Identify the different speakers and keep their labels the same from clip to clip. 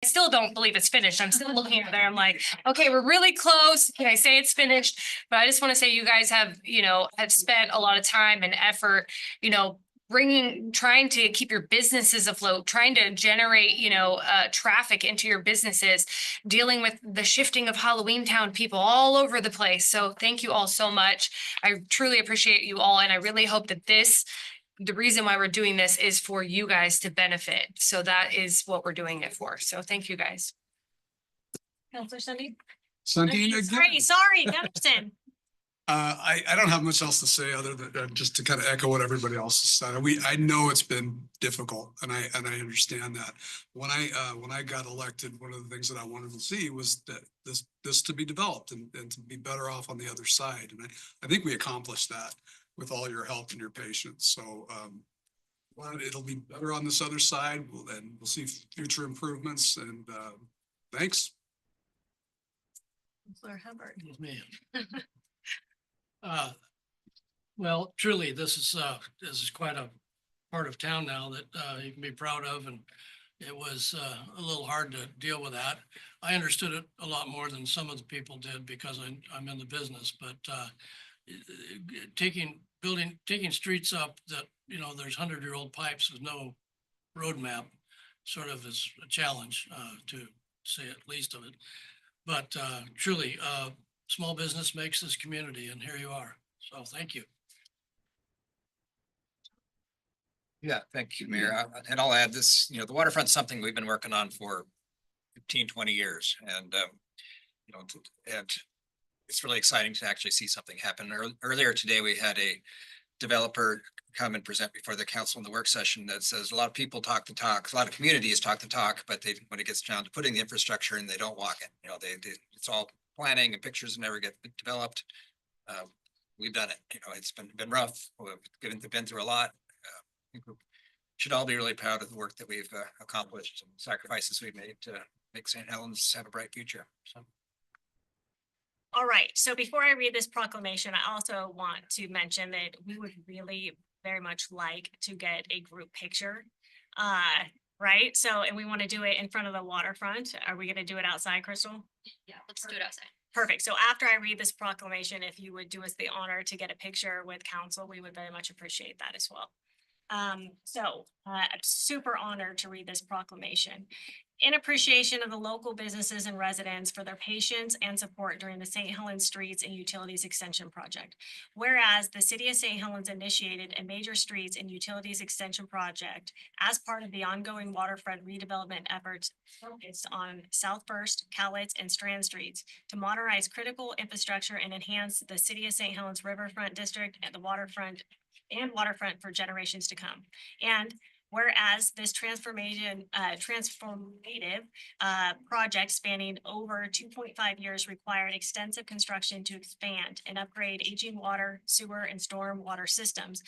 Speaker 1: I still don't believe it's finished. I'm still looking at there. I'm like, okay, we're really close. Can I say it's finished? But I just want to say you guys have, have spent a lot of time and effort, trying to keep your businesses afloat, trying to generate, traffic into your businesses, dealing with the shifting of Halloween Town people all over the place. So thank you all so much. I truly appreciate you all. And I really hope that the reason why we're doing this is for you guys to benefit. So that is what we're doing it for. So thank you guys.
Speaker 2: Counselor Sunday?
Speaker 3: Sundin again.
Speaker 2: Sorry, Gunnarsson.
Speaker 3: I don't have much else to say other than just to kind of echo what everybody else has said. I know it's been difficult, and I understand that. When I got elected, one of the things that I wanted to see was that this to be developed and to be better off on the other side. And I think we accomplished that with all your help and your patience. So it'll be better on this other side, and we'll see future improvements. And thanks.
Speaker 2: Counselor Hubbard.
Speaker 4: Yes, ma'am. Well, truly, this is quite a part of town now that you can be proud of, and it was a little hard to deal with that. I understood it a lot more than some of the people did because I'm in the business, but taking streets up that, there's 100-year-old pipes with no roadmap sort of is a challenge, to say at least of it. But truly, small business makes this community, and here you are. So thank you.
Speaker 5: Yeah, thank you, Mayor. And I'll add this, the waterfront's something we've been working on for 15, 20 years. And, and it's really exciting to actually see something happen. Earlier today, we had a developer come and present before the council in the work session that says a lot of people talk the talk, a lot of communities talk the talk, but when it gets down to putting the infrastructure in, they don't walk it. It's all planning and pictures never get developed. We've done it. It's been rough. We've been through a lot. I think we should all be really proud of the work that we've accomplished and sacrifices we've made to make St. Helens have a bright future. So.
Speaker 2: All right. So before I read this proclamation, I also want to mention that we would really very much like to get a group picture. Right. So, and we want to do it in front of the waterfront. Are we going to do it outside, Crystal?
Speaker 1: Yeah, let's do it outside.
Speaker 2: Perfect. So after I read this proclamation, if you would do us the honor to get a picture with council, we would very much appreciate that as well. I'm super honored to read this proclamation. In appreciation of the local businesses and residents for their patience and support during the St. Helens Streets and Utilities Extension Project. Whereas the City of St. Helens initiated a major streets and utilities extension project as part of the ongoing waterfront redevelopment efforts focused on South First, Cowlitz, and Strand Streets to modernize critical infrastructure and enhance the City of St. Helens Riverfront District and the waterfront for generations to come. And whereas this transformative project spanning over 2.5 years required extensive construction to expand and upgrade aging water, sewer, and storm water systems,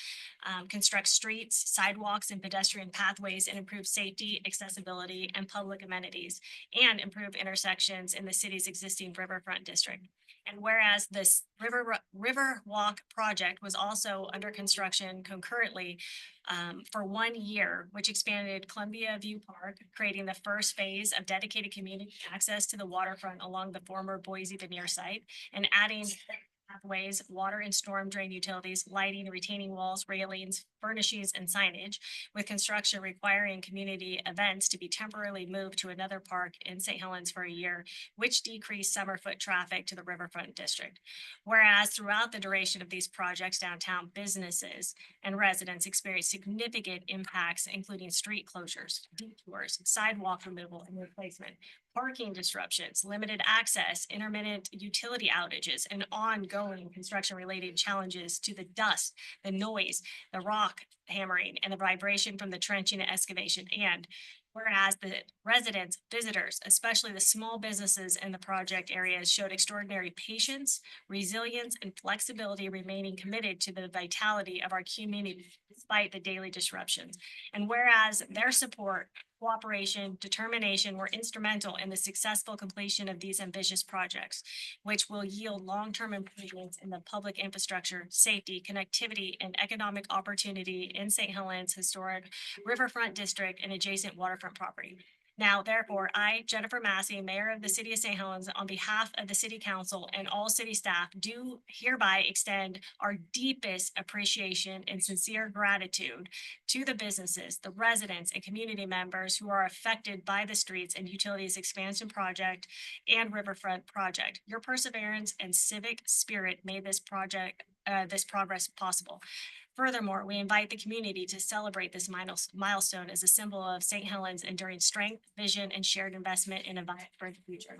Speaker 2: construct streets, sidewalks, and pedestrian pathways, and improve safety, accessibility, and public amenities, and improve intersections in the city's existing riverfront district. And whereas this River Walk project was also under construction concurrently for 1 year, which expanded Columbia View Park, creating the first phase of dedicated community access to the waterfront along the former Boise Veneer site, and adding pathways, water and storm drain utilities, lighting, retaining walls, railings, furnishings, and signage, with construction requiring community events to be temporarily moved to another park in St. Helens for a year, which decreased summer foot traffic to the riverfront district. Whereas throughout the duration of these projects, downtown businesses and residents experienced significant impacts, including street closures, detours, sidewalk removal and replacement, parking disruptions, limited access, intermittent utility outages, and ongoing construction-related challenges to the dust, the noise, the rock hammering, and the vibration from the trenching and excavation. And whereas the residents, visitors, especially the small businesses in the project areas, showed extraordinary patience, resilience, and flexibility, remaining committed to the vitality of our community despite the daily disruptions. And whereas their support, cooperation, determination were instrumental in the successful completion of these ambitious projects, which will yield long-term improvements in the public infrastructure, safety, connectivity, and economic opportunity in St. Helens historic riverfront district and adjacent waterfront property. Now, therefore, I, Jennifer Massey, Mayor of the City of St. Helens, on behalf of the City Council and all city staff, do hereby extend our deepest appreciation and sincere gratitude to the businesses, the residents, and community members who are affected by the streets and utilities expansion project and riverfront project. Your perseverance and civic spirit made this progress possible. Furthermore, we invite the community to celebrate this milestone as a symbol of St. Helens' enduring strength, vision, and shared investment in a vibrant future.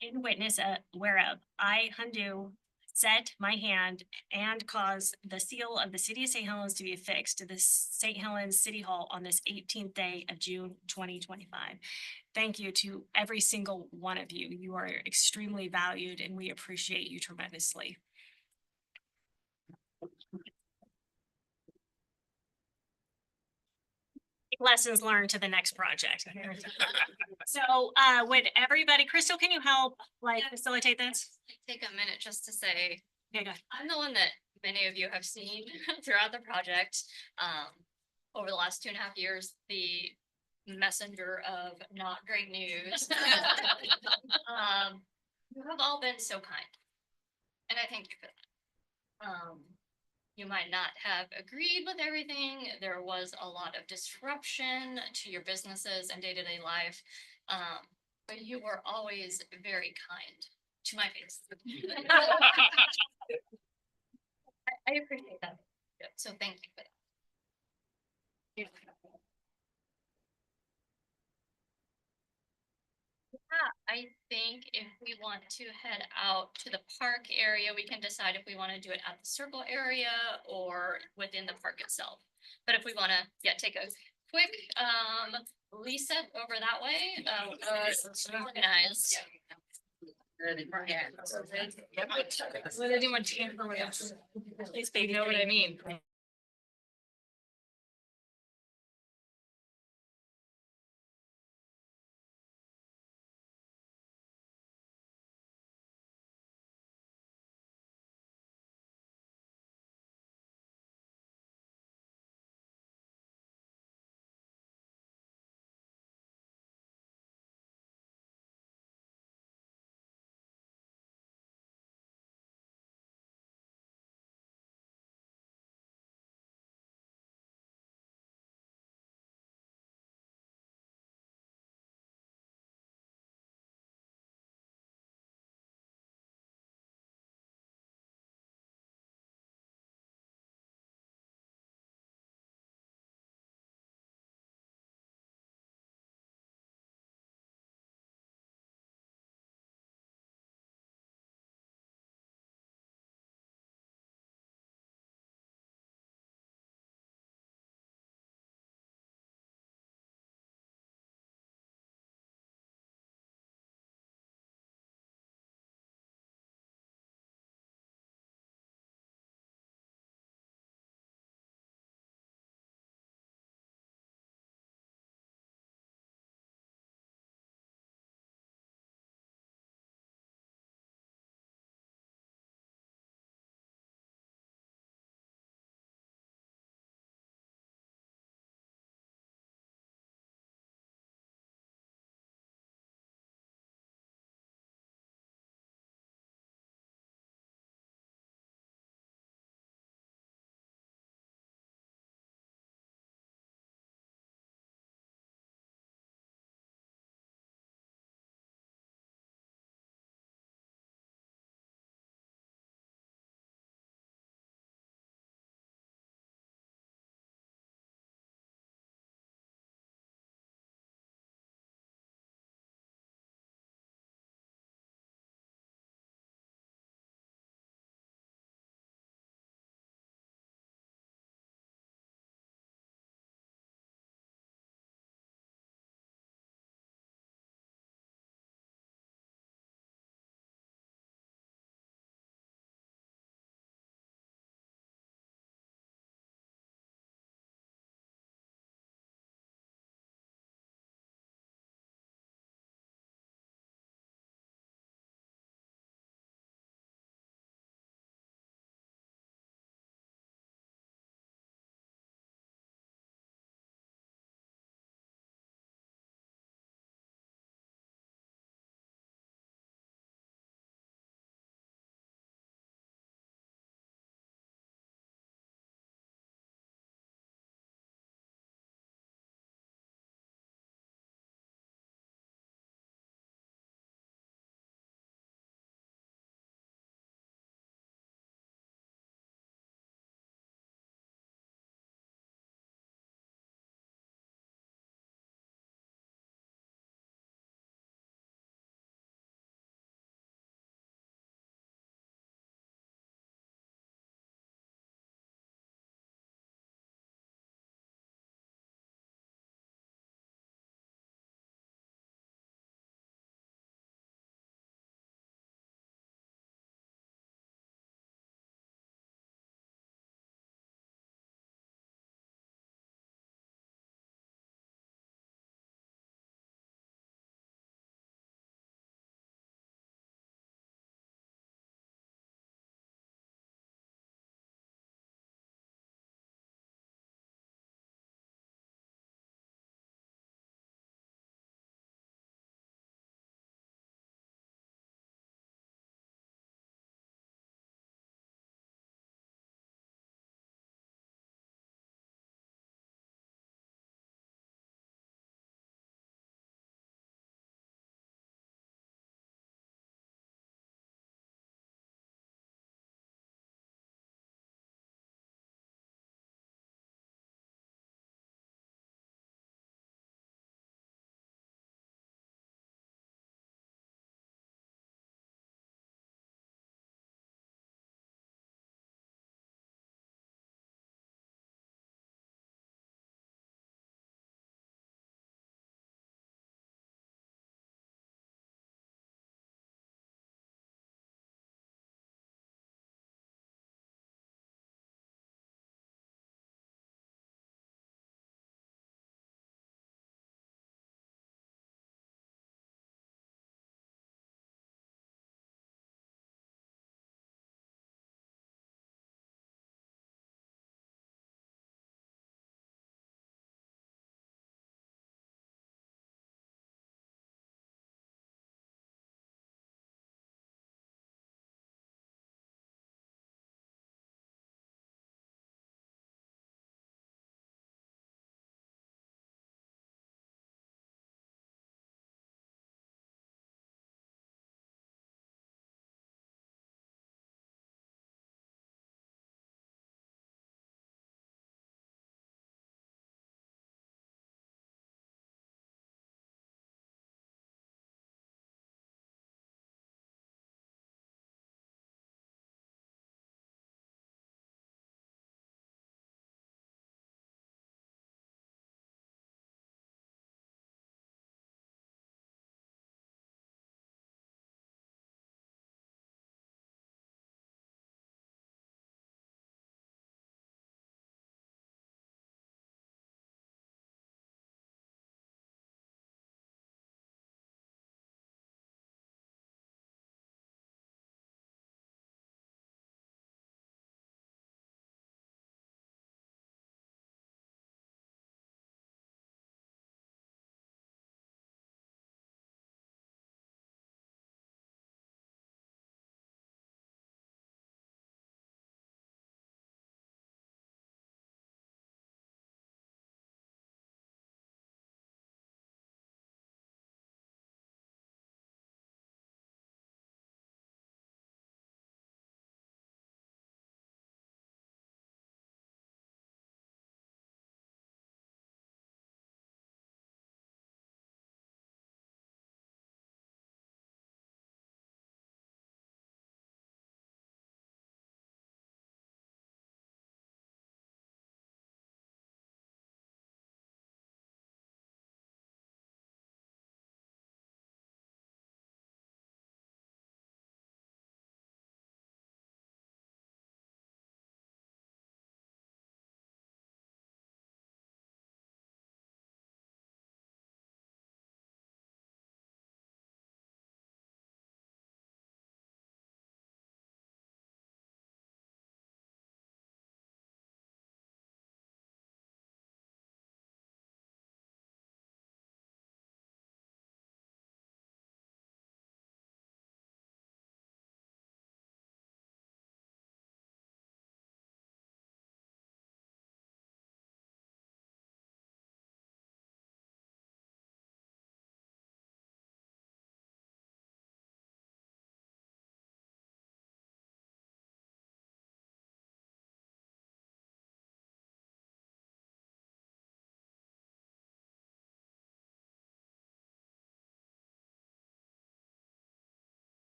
Speaker 2: In witness whereof, I, Hundu, set my hand and cause the seal of the City of St. Helens to be affixed to the St. Helens City Hall on this 18th day of June 2025. Thank you to every single one of you. You are extremely valued and we appreciate you tremendously. Lessons learned to the next project. So would everybody, Crystal, can you help facilitate this?
Speaker 6: Take a minute just to say,
Speaker 2: Okay, go ahead.
Speaker 6: I'm the one that many of you have seen throughout the project. Over the last 2.5 years, the messenger of not great news. You have all been so kind. And I thank you for that. You might not have agreed with everything. There was a lot of disruption to your businesses and day-to-day life. But you were always very kind to my face. I appreciate that. So thank you for that. Yeah, I think if we want to head out to the park area, we can decide if we want to do it at the circle area or within the park itself. But if we want to, take a quick reset over that way, organize.
Speaker 2: Would anyone tamper with us? Please, baby, know what I mean?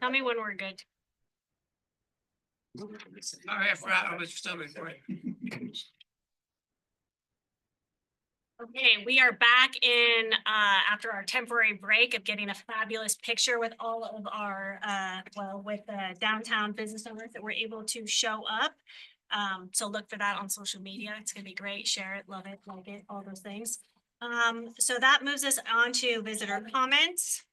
Speaker 2: Tell me when we're good.
Speaker 4: I was still recording.
Speaker 2: Okay, we are back in after our temporary break of getting a fabulous picture with all of our with the downtown business owners that were able to show up. So look for that on social media. It's gonna be great. Share it, love it, like it, all those things. So that moves us on to visitor comments.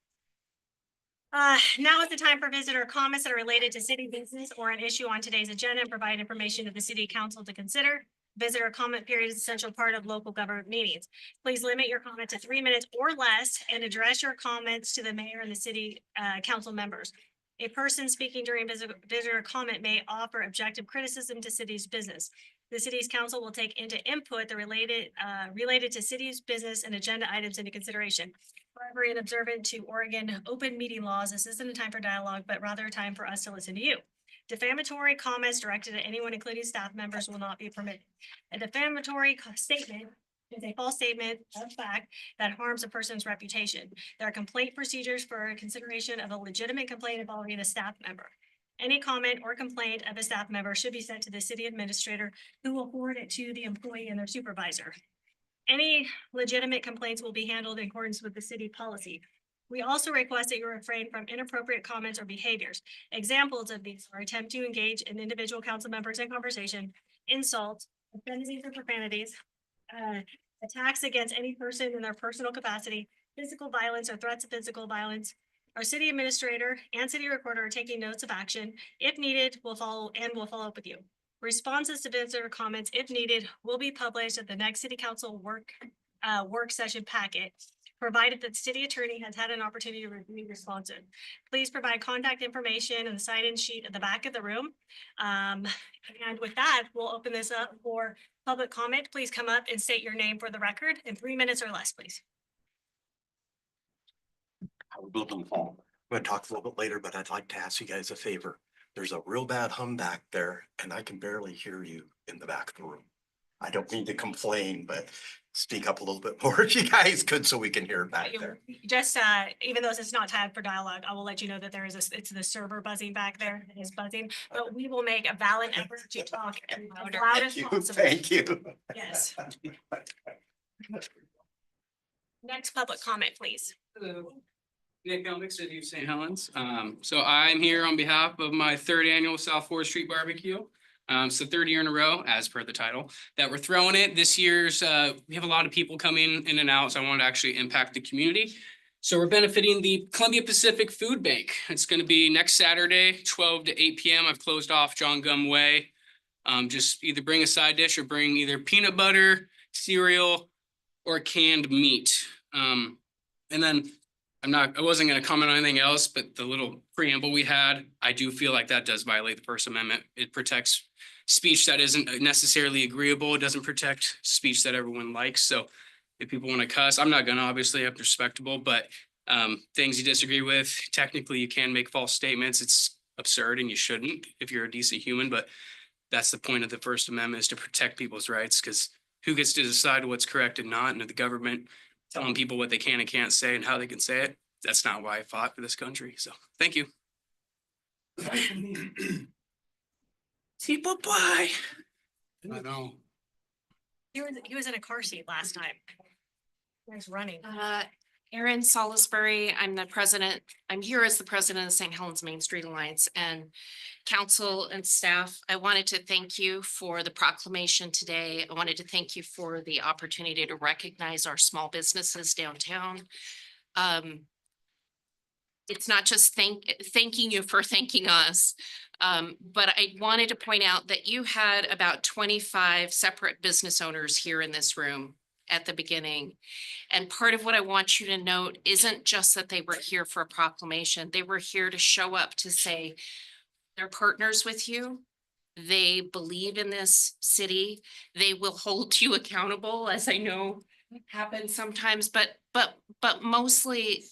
Speaker 2: Now is the time for visitor comments that are related to city business or an issue on today's agenda and provide information to the city council to consider. Visitor comment period is an essential part of local government meetings. Please limit your comment to 3 minutes or less and address your comments to the mayor and the city council members. A person speaking during visitor comment may offer objective criticism to city's business. The city's council will take into input the related to city's business and agenda items into consideration. However, in observant to Oregon open meeting laws, this isn't a time for dialogue, but rather a time for us to listen to you. Defamatory comments directed at anyone, including staff members, will not be permitted. A defamatory statement is a false statement of fact that harms a person's reputation. There are complaint procedures for consideration of a legitimate complaint involving a staff member. Any comment or complaint of a staff member should be sent to the city administrator, who will forward it to the employee and their supervisor. Any legitimate complaints will be handled in accordance with the city policy. We also request that you refrain from inappropriate comments or behaviors. Examples of these are attempt to engage in individual council members in conversation, insult, obscenities or profanities, attacks against any person in their personal capacity, physical violence or threats of physical violence. Our city administrator and city recorder are taking notes of action. If needed, we'll follow up with you. Responses to visitor comments, if needed, will be published at the next city council work session packet, provided that the city attorney has had an opportunity to review responses. Please provide contact information and the sign-in sheet at the back of the room. And with that, we'll open this up for public comment. Please come up and state your name for the record in 3 minutes or less, please.
Speaker 7: I'm gonna talk a little bit later, but I'd like to ask you guys a favor. There's a real bad hum back there and I can barely hear you in the back of the room. I don't mean to complain, but speak up a little bit more if you guys could, so we can hear it back there.
Speaker 2: Just, even though it's not time for dialogue, I will let you know that there is it's the server buzzing back there. It is buzzing, but we will make a valiant effort to talk as loud as possible.
Speaker 7: Thank you.
Speaker 2: Yes. Next public comment, please.
Speaker 8: Hello, Nick Elmick, City of St. Helens. So I'm here on behalf of my 3rd annual South 4th Street Barbecue. So 3rd year in a row, as per the title, that we're throwing it. This year's, we have a lot of people coming in and out, so I wanted to actually impact the community. So we're benefiting the Columbia Pacific Food Bank. It's gonna be next Saturday, 12 to 8 p.m. I've closed off John Gum Way. Just either bring a side dish or bring either peanut butter, cereal, or canned meat. And then I wasn't gonna comment on anything else, but the little preamble we had, I do feel like that does violate the First Amendment. It protects speech that isn't necessarily agreeable. It doesn't protect speech that everyone likes. So if people want to cuss, I'm not gonna, obviously, I'm respectable, but things you disagree with, technically you can make false statements. It's absurd and you shouldn't if you're a decent human, but that's the point of the First Amendment, is to protect people's rights, because who gets to decide what's correct and not? And the government telling people what they can and can't say and how they can say it. That's not why I fought for this country. So thank you. See, bye-bye.
Speaker 3: I know.
Speaker 2: He was in a car seat last time. He's running.
Speaker 9: Erin Salisbury, I'm here as the president of St. Helens Main Street Alliance, and council and staff. I wanted to thank you for the proclamation today. I wanted to thank you for the opportunity to recognize our small businesses downtown. It's not just thanking you for thanking us, but I wanted to point out that you had about 25 separate business owners here in this room at the beginning. And part of what I want you to note isn't just that they were here for a proclamation. They were here to show up to say they're partners with you. They believe in this city. They will hold you accountable, as I know happens sometimes, but mostly,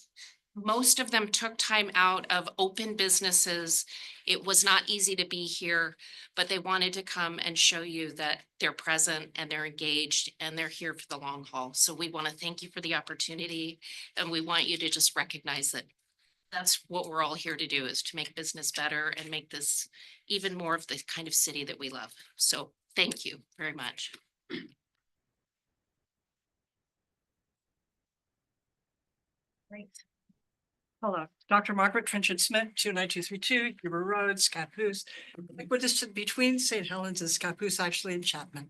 Speaker 9: most of them took time out of open businesses. It was not easy to be here, but they wanted to come and show you that they're present and they're engaged and they're here for the long haul. So we want to thank you for the opportunity, and we want you to just recognize that That's what we're all here to do, is to make business better and make this even more of the kind of city that we love. So thank you very much.
Speaker 10: Hello, Dr. Margaret Trenchard Smith, 29232 River Road, Scappoose. We're just between St. Helens and Scappoose, actually in Chapman.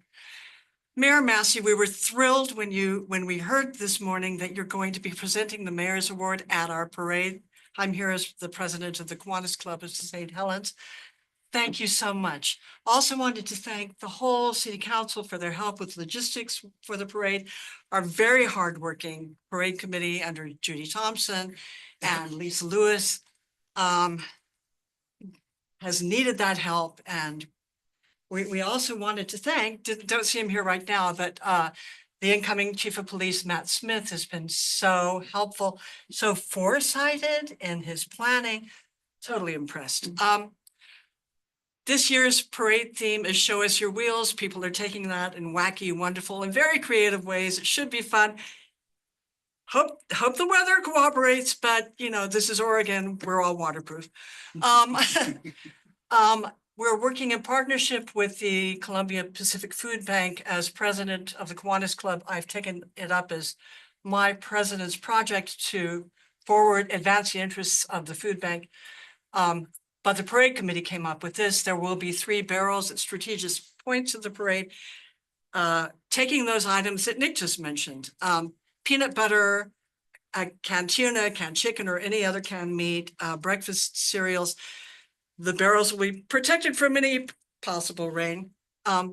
Speaker 10: Mayor Massey, we were thrilled when we heard this morning that you're going to be presenting the Mayor's Award at our parade. I'm here as the president of the Kiwanis Club of St. Helens. Thank you so much. Also wanted to thank the whole city council for their help with logistics for the parade. Our very hardworking parade committee under Judy Thompson and Lisa Lewis has needed that help. And we also wanted to thank, don't see him here right now, but the incoming chief of police, Matt Smith, has been so helpful, so foresighted in his planning. Totally impressed. This year's parade theme is Show Us Your Wheels. People are taking that in wacky, wonderful, and very creative ways. It should be fun. Hope the weather cooperates, but you know, this is Oregon. We're all waterproof. We're working in partnership with the Columbia Pacific Food Bank. As president of the Kiwanis Club, I've taken it up as my president's project to forward advance the interests of the food bank. But the parade committee came up with this. There will be 3 barrels at strategic points of the parade, taking those items that Nick just mentioned, peanut butter, canned tuna, canned chicken, or any other canned meat, breakfast cereals. The barrels will be protected from any possible rain.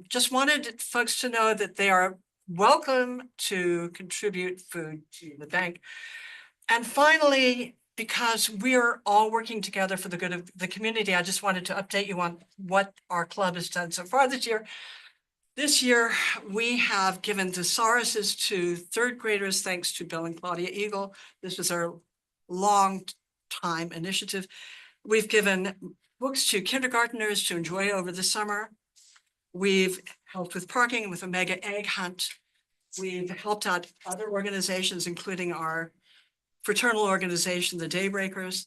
Speaker 10: Just wanted folks to know that they are welcome to contribute food to the bank. And finally, because we're all working together for the good of the community, I just wanted to update you on what our club has done so far this year. This year, we have given thesauruses to 3rd graders, thanks to Bill and Claudia Eagle. This was our long time initiative. We've given books to kindergartners to enjoy over the summer. We've helped with parking with a mega egg hunt. We've helped out other organizations, including our fraternal organization, the Daybreakers.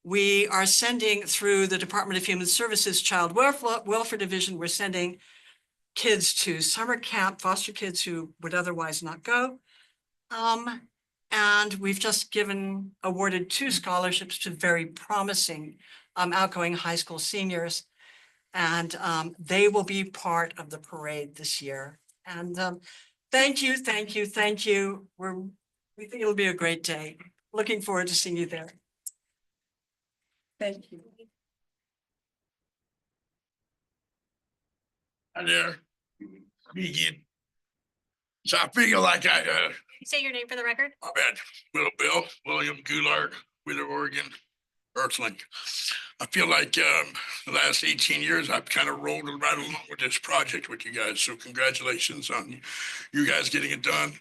Speaker 10: We are sending through the Department of Human Services Child Welfare Division, we're sending kids to summer camp, foster kids who would otherwise not go. And we've just awarded 2 scholarships to very promising outgoing high school seniors. And they will be part of the parade this year. And thank you. We think it'll be a great day. Looking forward to seeing you there. Thank you.
Speaker 11: Hi there. Me again. So I feel like
Speaker 2: Say your name for the record.
Speaker 11: my bad, William Goulart, Wheeler, Oregon, Earthlink. I feel like the last 18 years, I've kind of rolled right along with this project with you guys. So congratulations on you guys getting it done.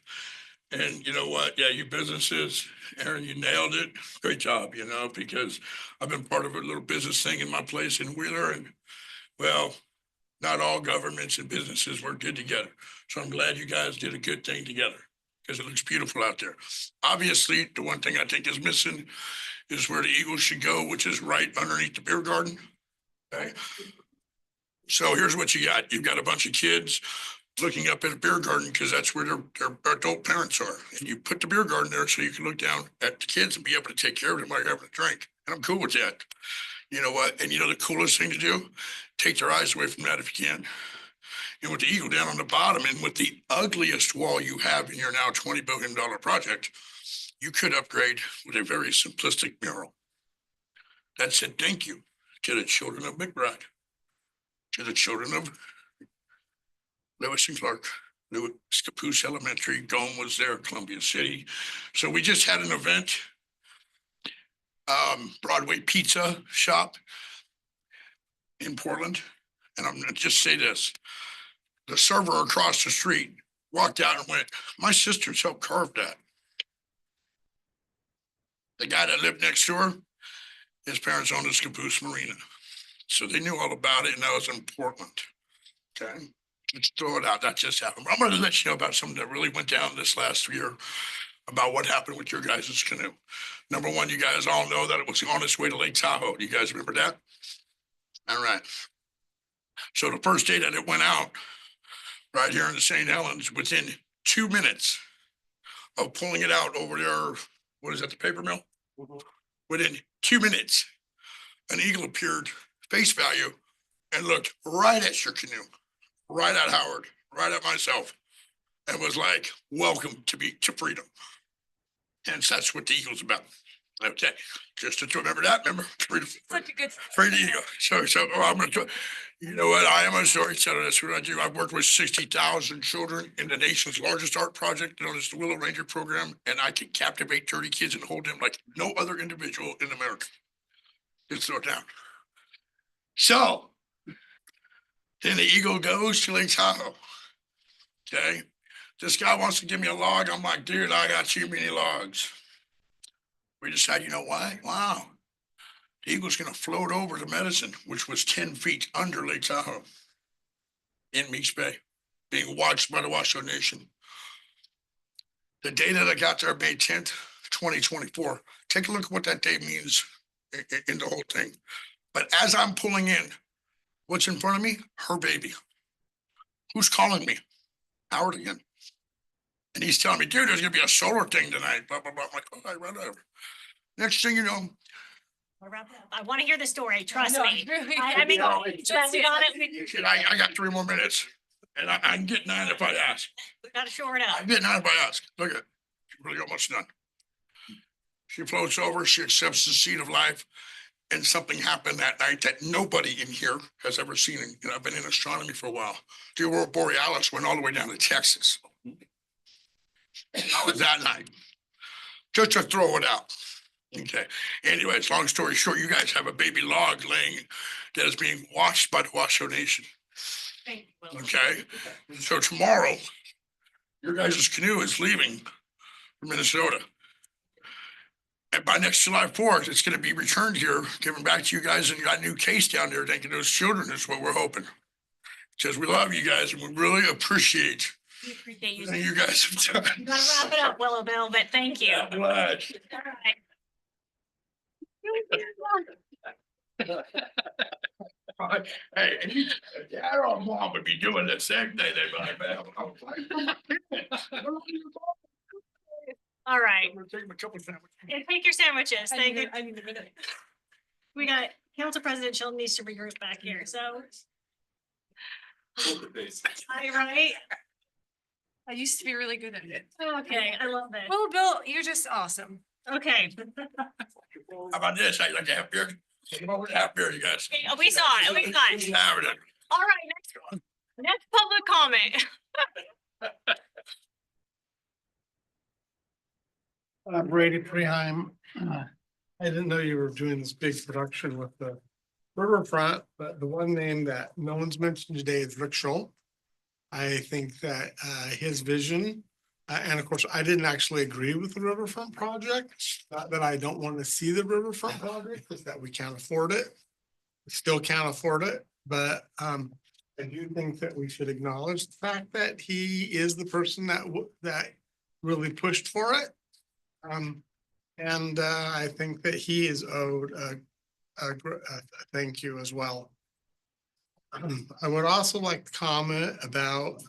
Speaker 11: And you know what? Yeah, you businesses, Aaron, you nailed it. Great job, you know, because I've been part of a little business thing in my place in Wheeler, and well, not all governments and businesses work good together. So I'm glad you guys did a good thing together because it looks beautiful out there. Obviously, the one thing I think is missing is where the Eagles should go, which is right underneath the beer garden. Okay. So here's what you got. You've got a bunch of kids looking up at a beer garden because that's where their adult parents are. And you put the beer garden there so you can look down at the kids and be able to take care of them while you're having a drink. And I'm cool with that. You know what? And you know the coolest thing to do? Take their eyes away from that if you can. And with the eagle down on the bottom and with the ugliest wall you have in your now $20 billion project, you could upgrade with a very simplistic mural that said thank you to the children of McBride, to the children of Lewis and Clark, Scappoose Elementary, Gome was there, Columbia City. So we just had an event, Broadway Pizza Shop in Portland. And I'm gonna just say this, the server across the street walked out and went, my sisters helped carve that. The guy that lived next door, his parents owned the Scappoose Marina. So they knew all about it, and that was in Portland. Okay, let's throw it out. That just happened. I'm going to let you know about something that really went down this last year. about what happened with your guys' canoe. Number one, you guys all know that it was on its way to Lake Tahoe. Do you guys remember that? All right. So the first day that it went out, right here in the St. Helens, within 2 minutes of pulling it out over there, what is that, the paper mill? Within 2 minutes, an eagle appeared face value and looked right at your canoe, right at Howard, right at myself, and was like, welcome to freedom. And that's what the eagle's about. Okay, just to remember that, remember? Freedom.
Speaker 1: Such a good.
Speaker 11: Freedom eagle. So I'm gonna, you know what? I am a storyteller. That's what I do. I've worked with 60,000 children in the nation's largest art project known as the Willow Ranger Program, and I can captivate 30 kids and hold them like no other individual in America. Just throw it down. So then the eagle goes to Lake Tahoe. Okay. This guy wants to give me a log. I'm like, dude, I got too many logs. We decided, you know why? Wow. The eagle's gonna float over to Medicine, which was 10 feet under Lake Tahoe in Meeks Bay, being watched by the Washoe Nation. The day that I got there, May 10th, 2024, take a look at what that day means in the whole thing. But as I'm pulling in, what's in front of me? Her baby. Who's calling me? Howard again. And he's telling me, dude, there's gonna be a solar thing tonight, blah, blah, blah. I'm like, all right, right over. Next thing you know,
Speaker 2: We'll wrap it up. I want to hear the story, trust
Speaker 1: No,
Speaker 2: me.
Speaker 1: really.
Speaker 2: I mean,
Speaker 11: No,
Speaker 2: we got it.
Speaker 11: I got 3 more minutes and I can get 9 if I ask.
Speaker 2: We got to shore it
Speaker 11: I
Speaker 2: up.
Speaker 11: get 9 if I ask. Look at it. She really almost done. She floats over, she accepts the seed of life. And something happened that night that nobody in here has ever seen. You know, I've been in astronomy for a while. The aurora borealis went all the way down to Texas. How was that night? Just to throw it out. Okay. Anyways, long story short, you guys have a baby log laying that is being watched by the Washoe Nation. Okay. So tomorrow, your guys' canoe is leaving for Minnesota. And by next July 4th, it's going to be returned here, given back to you guys, and you got a new case down there, thanking those children is what we're hoping. Because we love you guys and we really appreciate
Speaker 2: We appreciate you.
Speaker 11: everything you guys have done.
Speaker 2: You gotta wrap it up, Willow Bill, but thank you.
Speaker 11: I'm glad.
Speaker 2: All right.
Speaker 11: Hey, and you, dad or mom would be doing the same thing. They'd be like, man,
Speaker 2: All right.
Speaker 11: I'm gonna take my couple sandwiches.
Speaker 2: And take your sandwiches. Thank you. We got Council President Chilton needs to regroup back here, so. All right.
Speaker 1: I used to be really good at it.
Speaker 2: Okay, I love it.
Speaker 1: Well, Bill, you're just awesome.
Speaker 2: Okay,
Speaker 11: How about this? I like to have beer. Come over to have beer, you guys.
Speaker 2: we saw it, we saw it.
Speaker 11: Have it.
Speaker 2: All right, next public comment.
Speaker 12: Brady Preheim. I didn't know you were doing this big production with the Riverfront, but the one name that no one's mentioned today is Rick Scholl. I think that his vision, and of course, I didn't actually agree with the Riverfront project. Not that I don't want to see the Riverfront project, it's that we can't afford it. We still can't afford it, but I do think that we should acknowledge the fact that he is the person that really pushed for it. And I think that he is owed a thank you as well. I would also like to comment about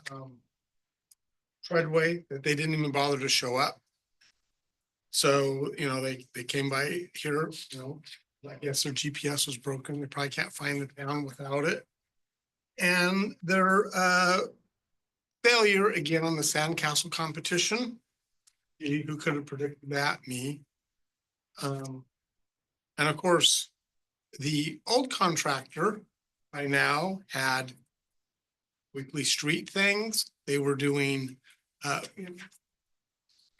Speaker 12: Treadway, that they didn't even bother to show up. So, you know, they came by here, you know, I guess their GPS was broken. They probably can't find the town without it. And their failure again on the sandcastle competition. Who could have predicted that? Me. And of course, the old contractor by now had weekly street things. They were doing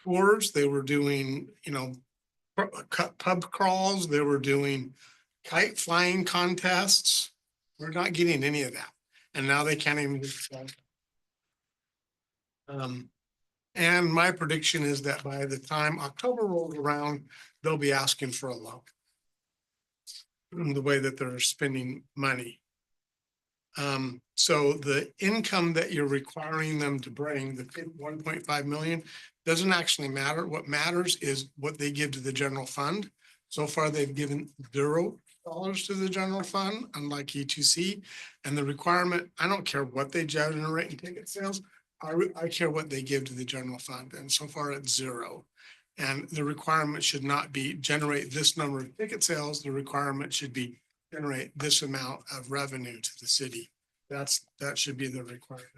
Speaker 12: tours. They were doing, you know, pub crawls. They were doing kite flying contests. We're not getting any of that. And now they can't even get and my prediction is that by the time October rolls around, they'll be asking for a loan. The way that they're spending money. So the income that you're requiring them to bring, the 1.5 million, doesn't actually matter. What matters is what they give to the general fund. So far, they've given $0 to the general fund, unlike E2C. And the requirement, I don't care what they generate in ticket sales. I care what they give to the general fund. And so far it's 0. And the requirement should not be generate this number of ticket sales. The requirement should be generate this amount of revenue to the city. That should be the requirement.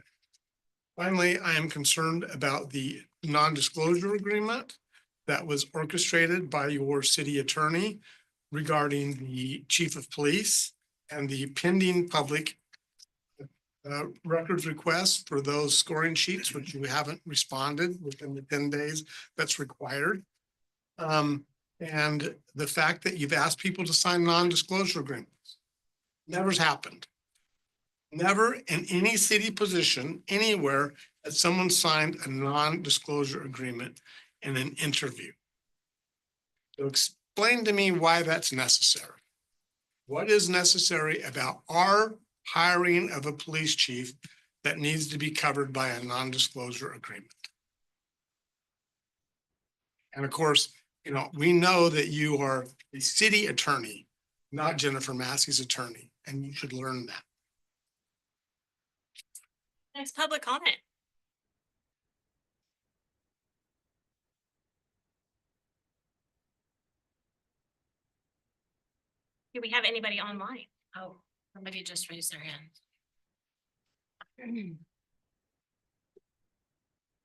Speaker 12: Finally, I am concerned about the non-disclosure agreement that was orchestrated by your city attorney regarding the chief of police and the pending public records request for those scoring sheets, which you haven't responded within the 10 days that's required. And the fact that you've asked people to sign non-disclosure agreements never's happened. Never in any city position anywhere has someone signed a non-disclosure agreement in an interview. So explain to me why that's necessary. What is necessary about our hiring of a police chief that needs to be covered by a non-disclosure agreement? And of course, we know that you are the city attorney, not Jennifer Massey's attorney, and you should learn that.
Speaker 2: Next public comment. Do we have anybody online?
Speaker 9: Oh, somebody just raised their hand.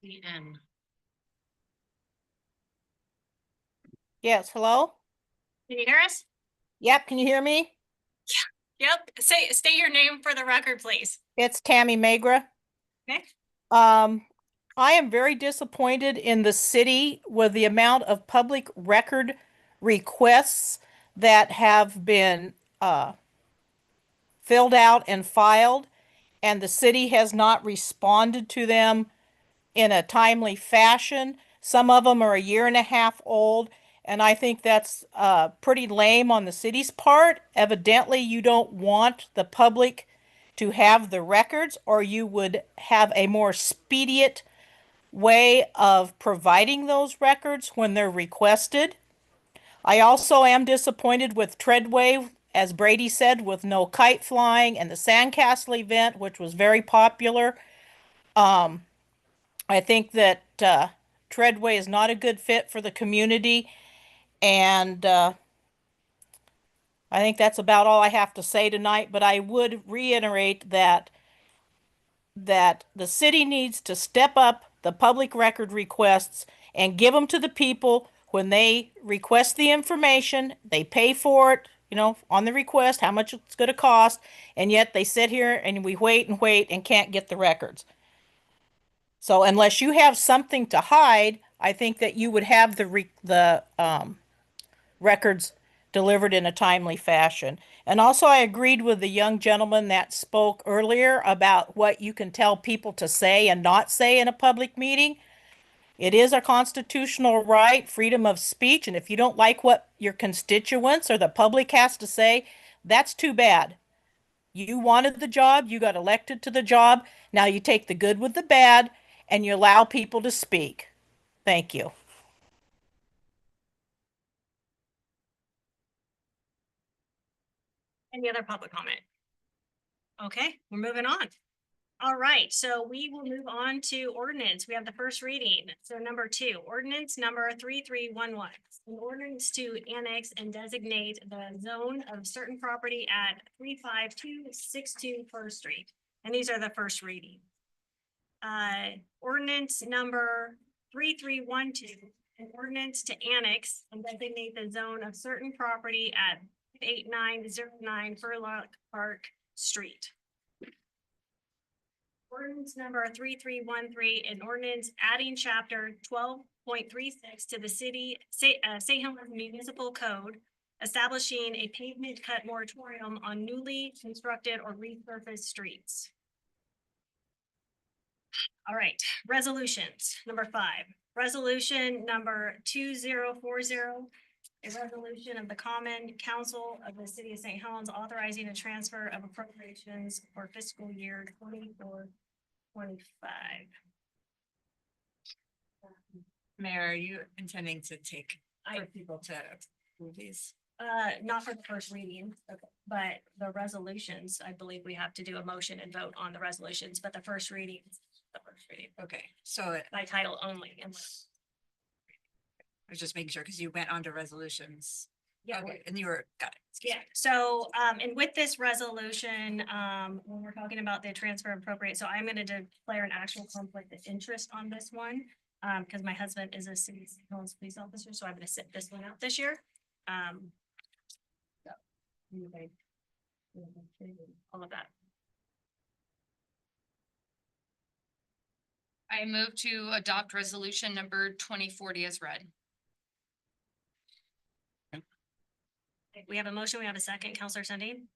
Speaker 9: The N.
Speaker 13: Yes, hello?
Speaker 2: Can you hear us?
Speaker 13: Yep, can you hear me?
Speaker 2: Yep. State your name for the record, please.
Speaker 13: It's Tammy Magra.
Speaker 2: Okay.
Speaker 13: I am very disappointed in the city with the amount of public record requests that have been filled out and filed, and the city has not responded to them in a timely fashion. Some of them are 1.5 years old, and I think that's pretty lame on the city's part. Evidently, you don't want the public to have the records, or you would have a more expedient way of providing those records when they're requested. I also am disappointed with Treadway, as Brady said, with no kite flying and the Sandcastle event, which was very popular. I think that Treadway is not a good fit for the community, and I think that's about all I have to say tonight. But I would reiterate that the city needs to step up the public record requests and give them to the people when they request the information. They pay for it, on the request, how much it's going to cost, and yet they sit here and we wait and can't get the records. So unless you have something to hide, I think that you would have the records delivered in a timely fashion. And also, I agreed with the young gentleman that spoke earlier about what you can tell people to say and not say in a public meeting. It is a constitutional right, freedom of speech, and if you don't like what your constituents or the public has to say, that's too bad. You wanted the job, you got elected to the job, now you take the good with the bad, and you allow people to speak. Thank you.
Speaker 2: Any other public comment? Okay, we're moving on. All right, so we will move on to ordinance. We have the first reading. So number 2, ordinance number 3311. An ordinance to annex and designate the zone of certain property at 35262 First Street. And these are the first reading. Ordinance number 3312. An ordinance to annex and designate the zone of certain property at 8909 Furlock Park Street. Ordinance number 3313, an ordinance adding chapter 12.36 to the St. Helens Municipal Code, establishing a pavement cut moratorium on newly constructed or resurfaced streets. All right, resolutions. Number 5, resolution number 2040. A resolution of the Common Council of the City of St. Helens authorizing a transfer of appropriations for fiscal year 24-25.
Speaker 14: Mayor, are you intending to take
Speaker 2: I-
Speaker 14: for people to approve these?
Speaker 2: Not for the first reading, but the resolutions, I believe we have to do a motion and vote on the resolutions, but the first reading. The first reading
Speaker 14: Okay, so I
Speaker 2: by title only. Unless-
Speaker 14: was just making sure because you went on to resolutions.
Speaker 2: Yeah,
Speaker 14: Okay, and you were, got it.
Speaker 2: yeah, so, and with this resolution, when we're talking about the transfer appropriate, so I'm gonna declare an actual conflict of interest on this one. Because my husband is a city police officer, so I'm gonna sit this one out this year. So, anyway, all of that.
Speaker 1: I move to adopt resolution number 2040 as read.
Speaker 2: We have a motion, we have a second. Counselor Sundin.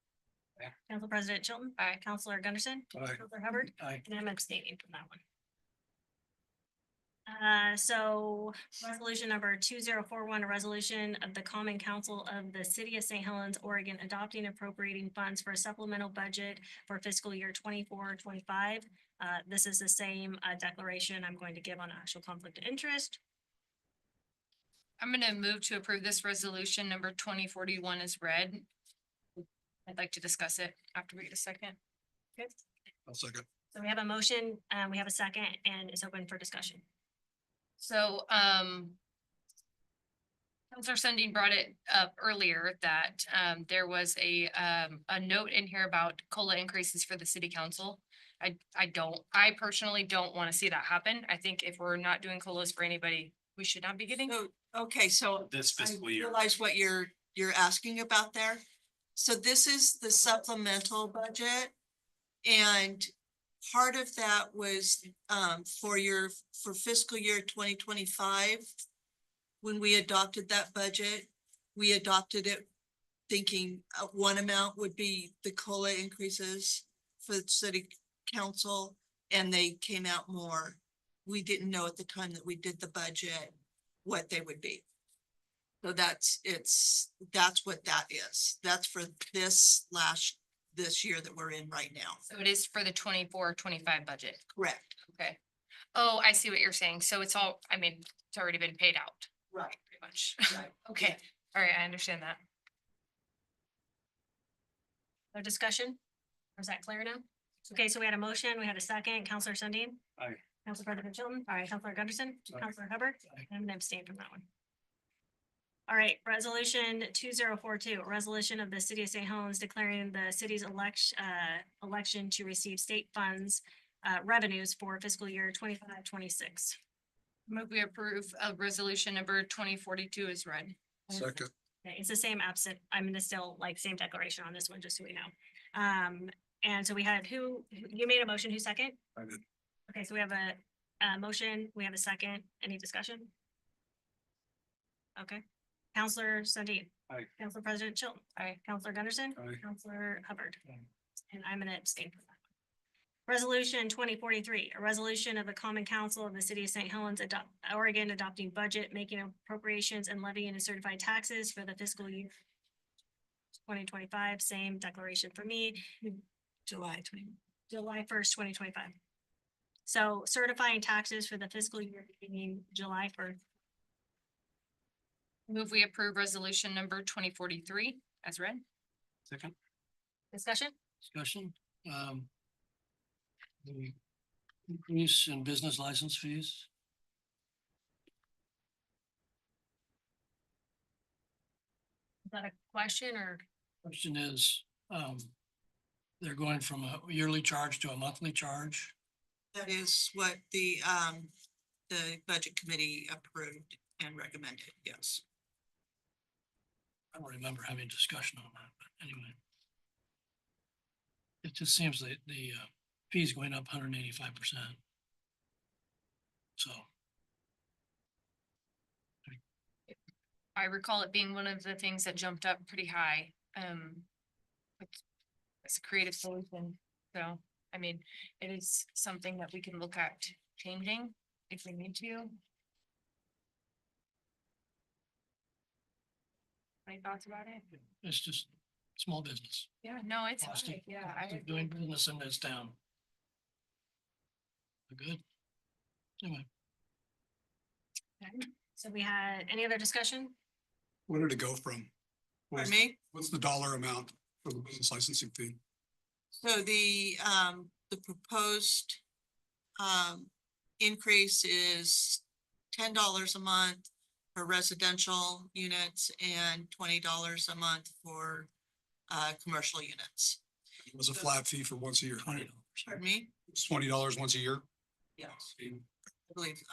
Speaker 8: Yeah.
Speaker 2: Council President Chilton.
Speaker 1: Aye.
Speaker 2: Counselor Gunderson.
Speaker 3: Aye.
Speaker 2: Counselor Hubbard.
Speaker 4: Aye.
Speaker 2: And I'm abstaining from that one. So resolution number 2041, a resolution of the Common Council of the City of St. Helens, Oregon, adopting appropriating funds for a supplemental budget for fiscal year 24-25. This is the same declaration I'm going to give on actual conflict of interest.
Speaker 1: I'm gonna move to approve this resolution number 2041 as read. I'd like to discuss it after we get a second.
Speaker 3: I'll second.
Speaker 2: So we have a motion, we have a second, and it's open for discussion.
Speaker 1: So, Counselor Sundin brought it up earlier that, there was a note in here about COLA increases for the city council. I personally don't want to see that happen. I think if we're not doing COLAs for anybody, we should not be getting.
Speaker 14: So, okay, so
Speaker 7: This
Speaker 14: I
Speaker 7: fiscal year.
Speaker 14: realize what you're asking about there. So this is the supplemental budget. And part of that was for fiscal year 2025. When we adopted that budget, we adopted it thinking one amount would be the COLA increases for the city council, and they came out more. We didn't know at the time that we did the budget what they would be. So that's what that is. That's for this year that we're in right now.
Speaker 1: So it is for the 24-25 budget.
Speaker 14: Correct.
Speaker 1: Okay. Oh, I see what you're saying. So it's all, I mean, it's already been paid out
Speaker 14: Right.
Speaker 1: pretty much.
Speaker 14: Right.
Speaker 1: Okay, all right, I understand that.
Speaker 2: No discussion? Or is that clear now? Okay, so we had a motion, we had a second. Counselor Sundin.
Speaker 4: Aye.
Speaker 2: Council President Chilton. All right, Counselor Gunderson.
Speaker 4: Aye.
Speaker 2: Counselor Hubbard.
Speaker 4: Aye.
Speaker 2: And I'm abstain from that one. All right, resolution 2042, a resolution of the city of St. Helens declaring the city's election to receive state funds revenues for fiscal year 25-26.
Speaker 1: Move we approve of resolution number 2042 is read.
Speaker 3: Second.
Speaker 2: Okay, it's the same absent. I'm gonna still like same declaration on this one, just so we know. And so we had you made a motion, who second?
Speaker 3: I did.
Speaker 2: Okay, so we have a motion, we have a second. Any discussion? Okay. Counselor Sundin.
Speaker 4: Aye.
Speaker 2: Council President Chilton.
Speaker 1: Aye.
Speaker 2: Counselor Gunderson.
Speaker 3: Aye.
Speaker 2: Counselor Hubbard.
Speaker 4: Aye.
Speaker 2: And I'm gonna abstain from that one. Resolution 2043, a resolution of the Common Council of the City of St. Helens, Oregon, adopting budget, making appropriations and levying certified taxes for the fiscal year 2025, same declaration for me, July 1st, 2025. So certifying taxes for the fiscal year beginning July 1st.
Speaker 1: Move we approve resolution number 2043 as read.
Speaker 4: Second
Speaker 2: Discussion?
Speaker 4: discussion. The increase in business license fees.
Speaker 2: Is that a question or?
Speaker 4: Question is, they're going from a yearly charge to a monthly charge.
Speaker 14: That is what the budget committee approved and recommended, yes.
Speaker 4: I don't remember having a discussion on that, but anyway. It just seems that the fees going up 185%. So.
Speaker 1: I recall it being one of the things that jumped up pretty high. It's a creative solution. So, I mean, it is something that we can look at changing if we need to. Any thoughts about it?
Speaker 4: It's just small business.
Speaker 1: Yeah, no, it's,
Speaker 4: Cost of-
Speaker 1: fine. Yeah,
Speaker 4: cost
Speaker 1: I
Speaker 4: of doing business in this town. Good. Anyway,
Speaker 2: So we had, any other discussion?
Speaker 3: Where did it go from?
Speaker 14: For me,
Speaker 3: What's the dollar amount for the business licensing fee?
Speaker 14: so the proposed increase is $10 a month for residential units and $20 a month for commercial units.
Speaker 3: It was a flat fee for once a year.
Speaker 14: Pardon me?
Speaker 3: It's $20 once a year.
Speaker 14: Yes.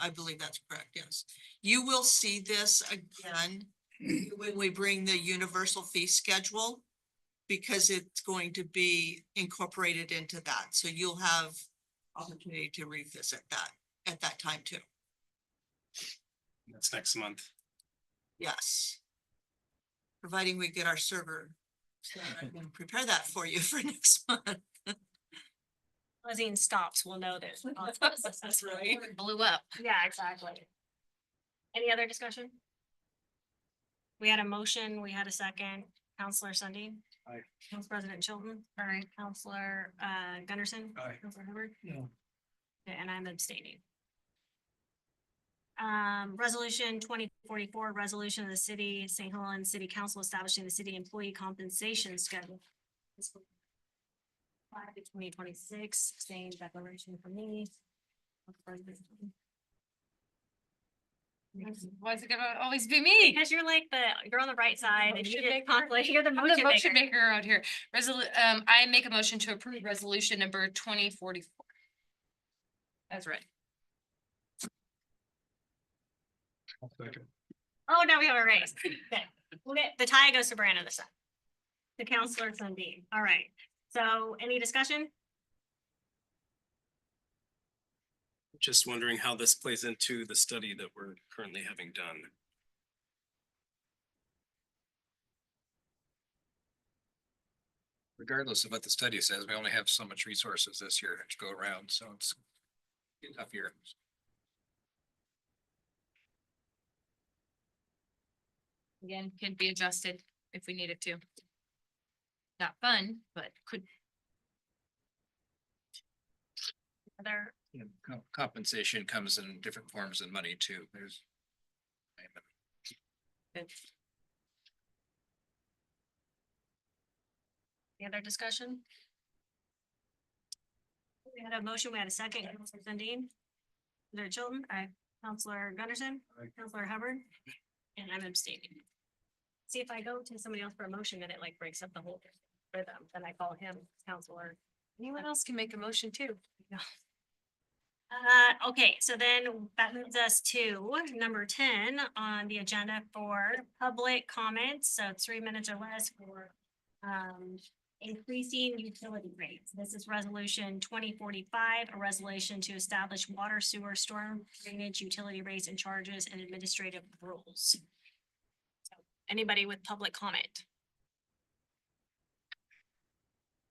Speaker 14: I believe that's correct, yes. You will see this again when we bring the universal fee schedule, because it's going to be incorporated into that. So you'll have opportunity to revisit that at that time too.
Speaker 15: That's next month.
Speaker 14: Yes. Providing we get our server. So I'm gonna prepare that for you for next month.
Speaker 2: Buzzing stops, we'll know that.
Speaker 14: That's right.
Speaker 1: Blew up.
Speaker 2: Yeah, exactly. Any other discussion? We had a motion, we had a second. Counselor Sundin.
Speaker 12: Aye.
Speaker 2: Council President Chilton. Aye. Counselor Gunderson.
Speaker 12: Aye.
Speaker 2: Counselor Hubbard.
Speaker 4: No.
Speaker 2: Yeah, and I'm abstaining. Resolution 2044, resolution of the city, St. Helens City Council establishing the city employee compensation schedule. 2026, same declaration for me.
Speaker 1: Why is it gonna always be me?
Speaker 2: Because you're like you're on the right side and you
Speaker 1: Motion
Speaker 2: get
Speaker 1: maker?
Speaker 2: conflict, you're the
Speaker 1: I'm the
Speaker 2: motion
Speaker 1: motion
Speaker 2: maker.
Speaker 1: maker out here. I make a motion to approve resolution number 2044. That's right.
Speaker 2: Oh, now we have a raise. Okay. The tie goes to Brandon this time. The Counselor Sundin. All right. So any discussion?
Speaker 15: Just wondering how this plays into the study that we're currently having done.
Speaker 5: Regardless of what the study says, we only have so much resources this year to go around, so it's a tough year.
Speaker 1: Again, can be adjusted if we needed to. Not fun, but could.
Speaker 2: Other,
Speaker 5: Yeah, compensation comes in different forms than money too. There's.
Speaker 2: any other discussion? We had a motion, we had a second. Counselor Sundin. Counselor Chilton. Aye. Counselor Gunderson.
Speaker 12: Aye.
Speaker 2: Counselor Hubbard. And I'm abstaining. See, if I go to somebody else for a motion and it like breaks up the whole rhythm, then I call him counselor.
Speaker 1: Anyone else can make a motion too.
Speaker 2: Okay, so then that moves us to number 10 on the agenda for public comments. So 3 minutes or less for increasing utility rates. This is resolution 2045, a resolution to establish water, sewer, storm drainage, utility rates and charges and administrative rules. So, anybody with public comment?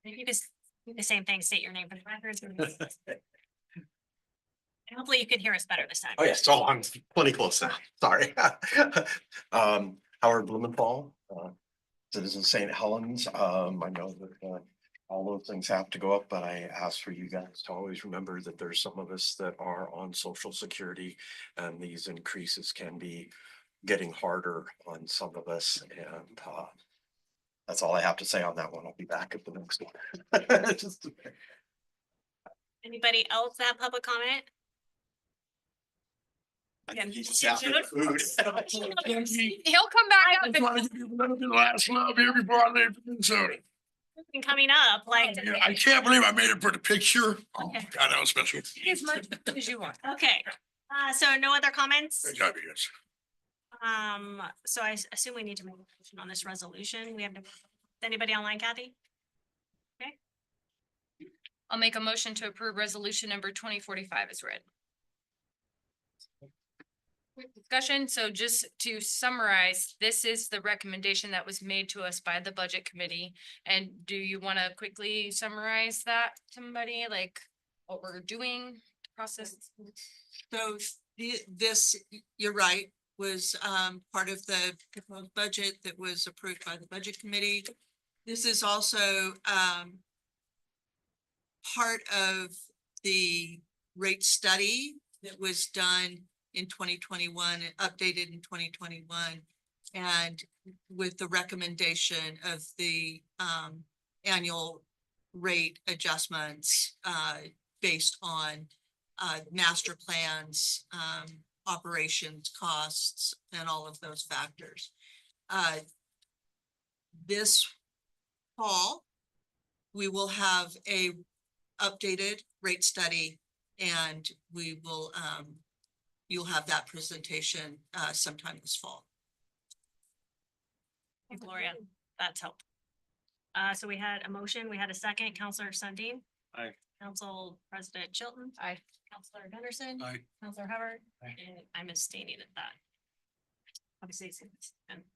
Speaker 2: If you just do the same thing, state your name for the records. And hopefully you can hear us better this time.
Speaker 7: Oh, yes. So I'm plenty close now. Sorry. Howard Blumenthal, citizen St. Helens. I know that all those things have to go up, but I ask for you guys to always remember that there's some of us that are on Social Security, and these increases can be getting harder on some of us. And that's all I have to say on that one. I'll be back at the next one. Just a minute.
Speaker 2: Anybody else have public comment?
Speaker 7: I
Speaker 2: Yeah,
Speaker 7: think he's
Speaker 2: just
Speaker 7: out of food.
Speaker 1: He'll come back up.
Speaker 11: I just want to give you a little bit of last love here before I leave for Minnesota.
Speaker 2: Something coming up, like.
Speaker 11: Yeah, I can't believe I made it for the picture. Oh my
Speaker 2: Okay.
Speaker 11: God, that was special.
Speaker 1: As much as you want.
Speaker 2: Okay, so no other comments?
Speaker 11: Good job, you guys.
Speaker 2: So I assume we need to make a motion on this resolution. We have to, anybody online, Kathy?
Speaker 1: I'll make a motion to approve resolution number 2045 as read. Quick discussion, so just to summarize, this is the recommendation that was made to us by the budget committee. And do you want to quickly summarize that, somebody, like what we're doing, process?
Speaker 14: So this, you're right, was part of the proposed budget that was approved by the budget committee. This is also part of the rate study that was done in 2021, and updated in 2021. And with the recommendation of the annual rate adjustments based on master plans, operations, costs, and all of those factors. This fall, we will have a updated rate study, and we will, you'll have that presentation sometime this fall.
Speaker 2: Thanks, Gloria, that's helpful. So we had a motion, we had a second, Counselor Sundin.
Speaker 15: Aye.
Speaker 2: Council President Chilton.
Speaker 1: Aye.
Speaker 2: Counselor Gunderson.
Speaker 3: Aye.
Speaker 2: Counselor Hubbard.
Speaker 15: Aye.
Speaker 2: And I'm abstaining at that. Obviously, it's consistent.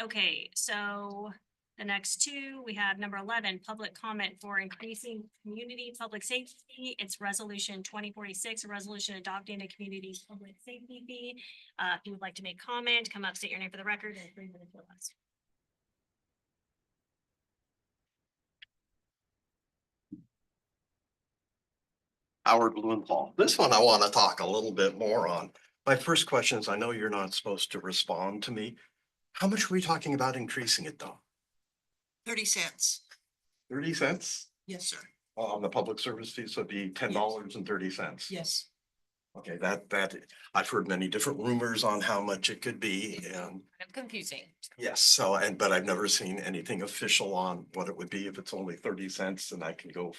Speaker 2: Okay, so the next two, we have number 11, public comment for increasing community public safety. It's resolution 2046, a resolution adopting a community public safety fee. If you would like to make comment, come up, state your name for the record, and 3 minutes or less.
Speaker 7: Howard Blumenthal. This one I want to talk a little bit more on. My first question is, I know you're not supposed to respond to me. How much are we talking about increasing it though?
Speaker 14: 30 cents.
Speaker 7: 30 cents?
Speaker 14: Yes, sir.
Speaker 7: On the public service fee, so it'd be $10.30.
Speaker 14: Yes.
Speaker 7: Okay, that, I've heard many different rumors on how much it could be and
Speaker 1: Kind of confusing.
Speaker 7: yes, so, but I've never seen anything official on what it would be if it's only 30 cents and I can go,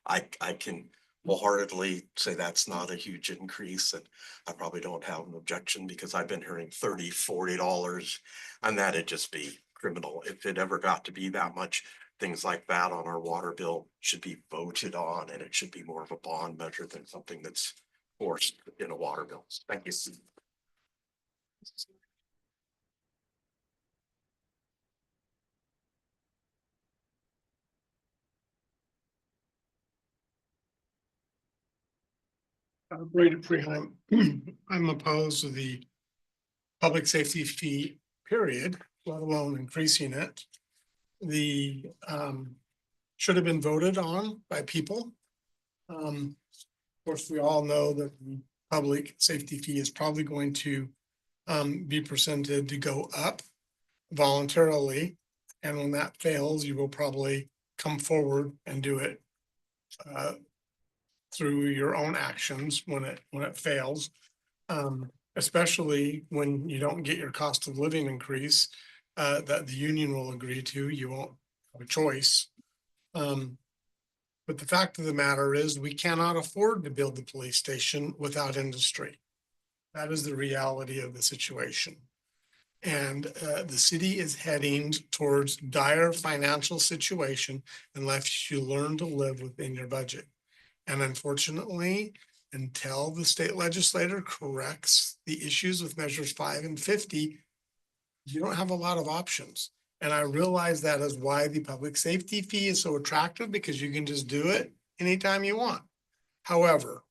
Speaker 7: I can wholeheartedly say that's not a huge increase and I probably don't have an objection because I've been hearing $30, $40 and that'd just be criminal. If it ever got to be that much, things like that on our water bill should be voted on and it should be more of a bond measure than something that's forced in a water bill. Thank you.
Speaker 12: Brady Preheim, I'm opposed to the public safety fee, period, let alone increasing it. The should have been voted on by people. Of course, we all know that the public safety fee is probably going to be presented to go up voluntarily. And when that fails, you will probably come forward and do it through your own actions when it fails. Especially when you don't get your cost of living increase that the union will agree to, you won't have a choice. But the fact of the matter is we cannot afford to build the police station without industry. That is the reality of the situation. And the city is heading towards dire financial situation unless you learn to live within your budget. And unfortunately, until the state legislature corrects the issues with measures 5 and 50, you don't have a lot of options. And I realize that is why the public safety fee is so attractive because you can just do it anytime you want. However,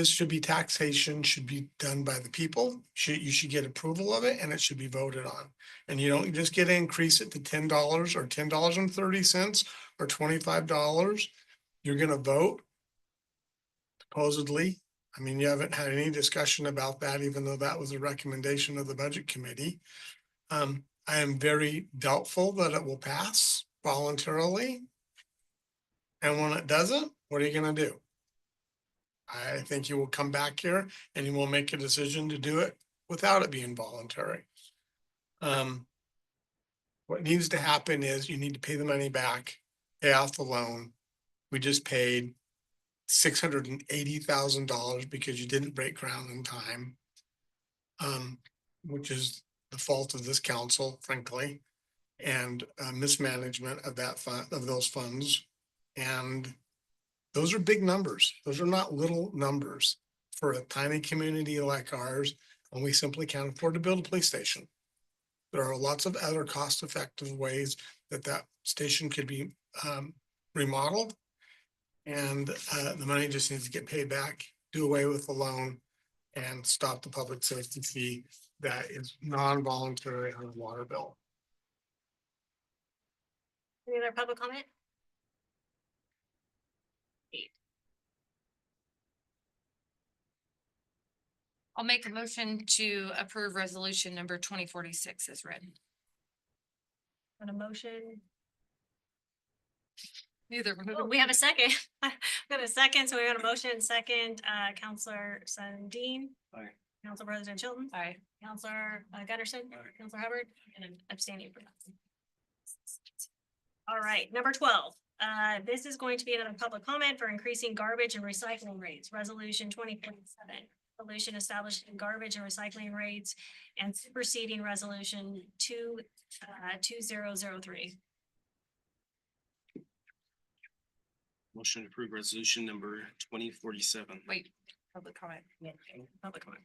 Speaker 12: should be taxation should be done by the people. You should get approval of it and it should be voted on. And you don't just get to increase it to $10 or $10.30 or $25. You're gonna vote. Supposedly, I mean, you haven't had any discussion about that, even though that was a recommendation of the budget committee. I am very doubtful that it will pass voluntarily. And when it doesn't, what are you gonna do? I think you will come back here and you will make a decision to do it without it being voluntary. What needs to happen is you need to pay the money back, pay off the loan. We just paid $680,000 because you didn't break ground in time. Which is the fault of this council, frankly, and mismanagement of that fund, of those funds. And those are big numbers. Those are not little numbers for a tiny community like ours. And we simply can't afford to build a police station. There are lots of other cost-effective ways that station could be remodeled. And the money just needs to get paid back, do away with the loan and stop the public safety fee that is non-voluntary on the water bill.
Speaker 2: Any other public comment?
Speaker 1: I'll make a motion to approve resolution number 2046 as read.
Speaker 2: On a motion.
Speaker 1: Neither. of
Speaker 2: Oh,
Speaker 1: them.
Speaker 2: we have a second. We got a second, so we got a motion second, Counselor Sundin.
Speaker 15: Aye.
Speaker 2: Council President Chilton.
Speaker 1: Aye.
Speaker 2: Counselor Gunderson. Counselor Hubbard, and I'm abstaining from that. All right, number 12. This is going to be another public comment for increasing garbage and recycling rates. Resolution 2047. Resolution establishing garbage and recycling rates and superseding resolution 2003.
Speaker 15: Motion to approve resolution number 2047.
Speaker 1: Wait, public comment.
Speaker 2: Public comment.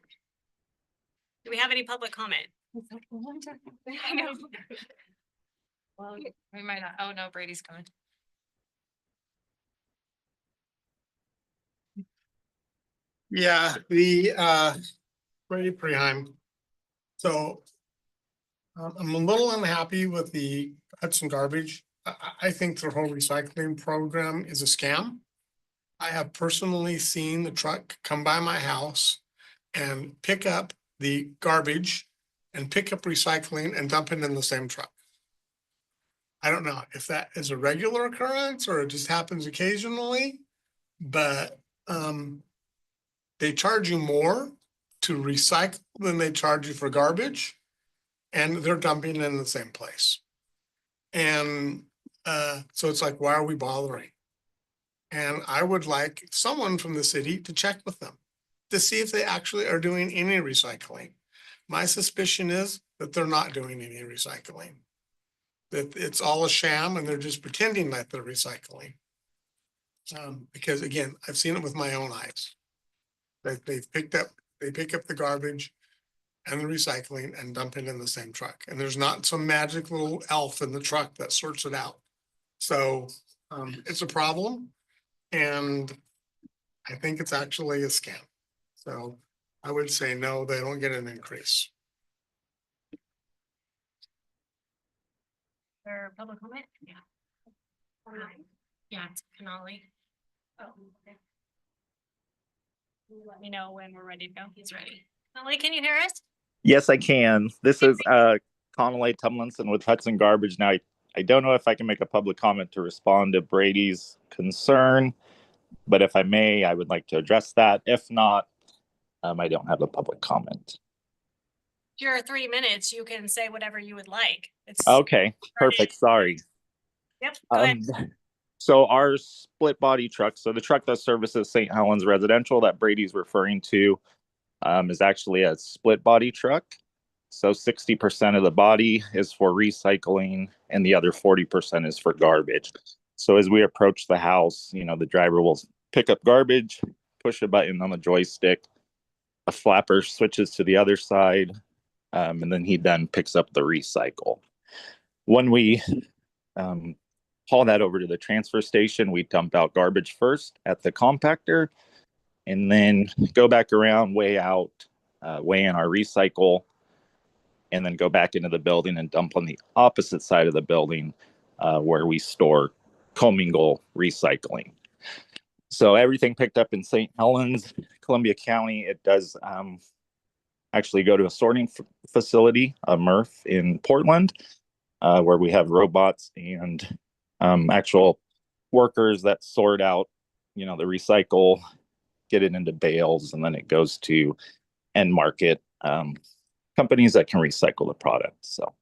Speaker 2: Do we have any public comment?
Speaker 1: I know. Well, we might not. Oh, no, Brady's coming.
Speaker 12: Yeah, Brady Preheim. So I'm a little unhappy with the Hudson Garbage. I think their whole recycling program is a scam. I have personally seen the truck come by my house and pick up the garbage and pick up recycling and dump it in the same truck. I don't know if that is a regular occurrence or it just happens occasionally, but they charge you more to recycle than they charge you for garbage, and they're dumping in the same place. And so it's like, why are we bothering? And I would like someone from the city to check with them to see if they actually are doing any recycling. My suspicion is that they're not doing any recycling. That it's all a sham and they're just pretending like they're recycling. Because again, I've seen it with my own eyes. That they pick up the garbage and the recycling and dump it in the same truck. And there's not some magic little elf in the truck that sorts it out. So it's a problem. And I think it's actually a scam. So I would say no, they don't get an increase.
Speaker 2: For public comment? Yeah. Yeah, it's Canali. Oh, okay. Let me know when we're ready to go. He's ready. Canali, can you hear us?
Speaker 16: Yes, I can. This is Connolly Tumlinson with Hudson Garbage. Now, I don't know if I can make a public comment to respond to Brady's concern, but if I may, I would like to address that. If not, I don't have a public comment.
Speaker 2: Your 3 minutes, you can say whatever you would like. It's
Speaker 16: Okay, perfect. Sorry.
Speaker 2: Yep, go ahead.
Speaker 16: So our split body truck, so the truck that services St. Helens Residential that Brady's referring to, is actually a split body truck. So 60% of the body is for recycling and the other 40% is for garbage. So as we approach the house, the driver will pick up garbage, push a button on the joystick, a flapper switches to the other side, and then he then picks up the recycle. When we haul that over to the transfer station, we dump out garbage first at the compactor, and then go back around, weigh out, weigh in our recycle, and then go back into the building and dump on the opposite side of the building where we store commingle recycling. So everything picked up in St. Helens, Columbia County, it does actually go to a sorting facility, a MRF in Portland, where we have robots and actual workers that sort out, the recycle, get it into bales, and then it goes to end market companies that can recycle the product. So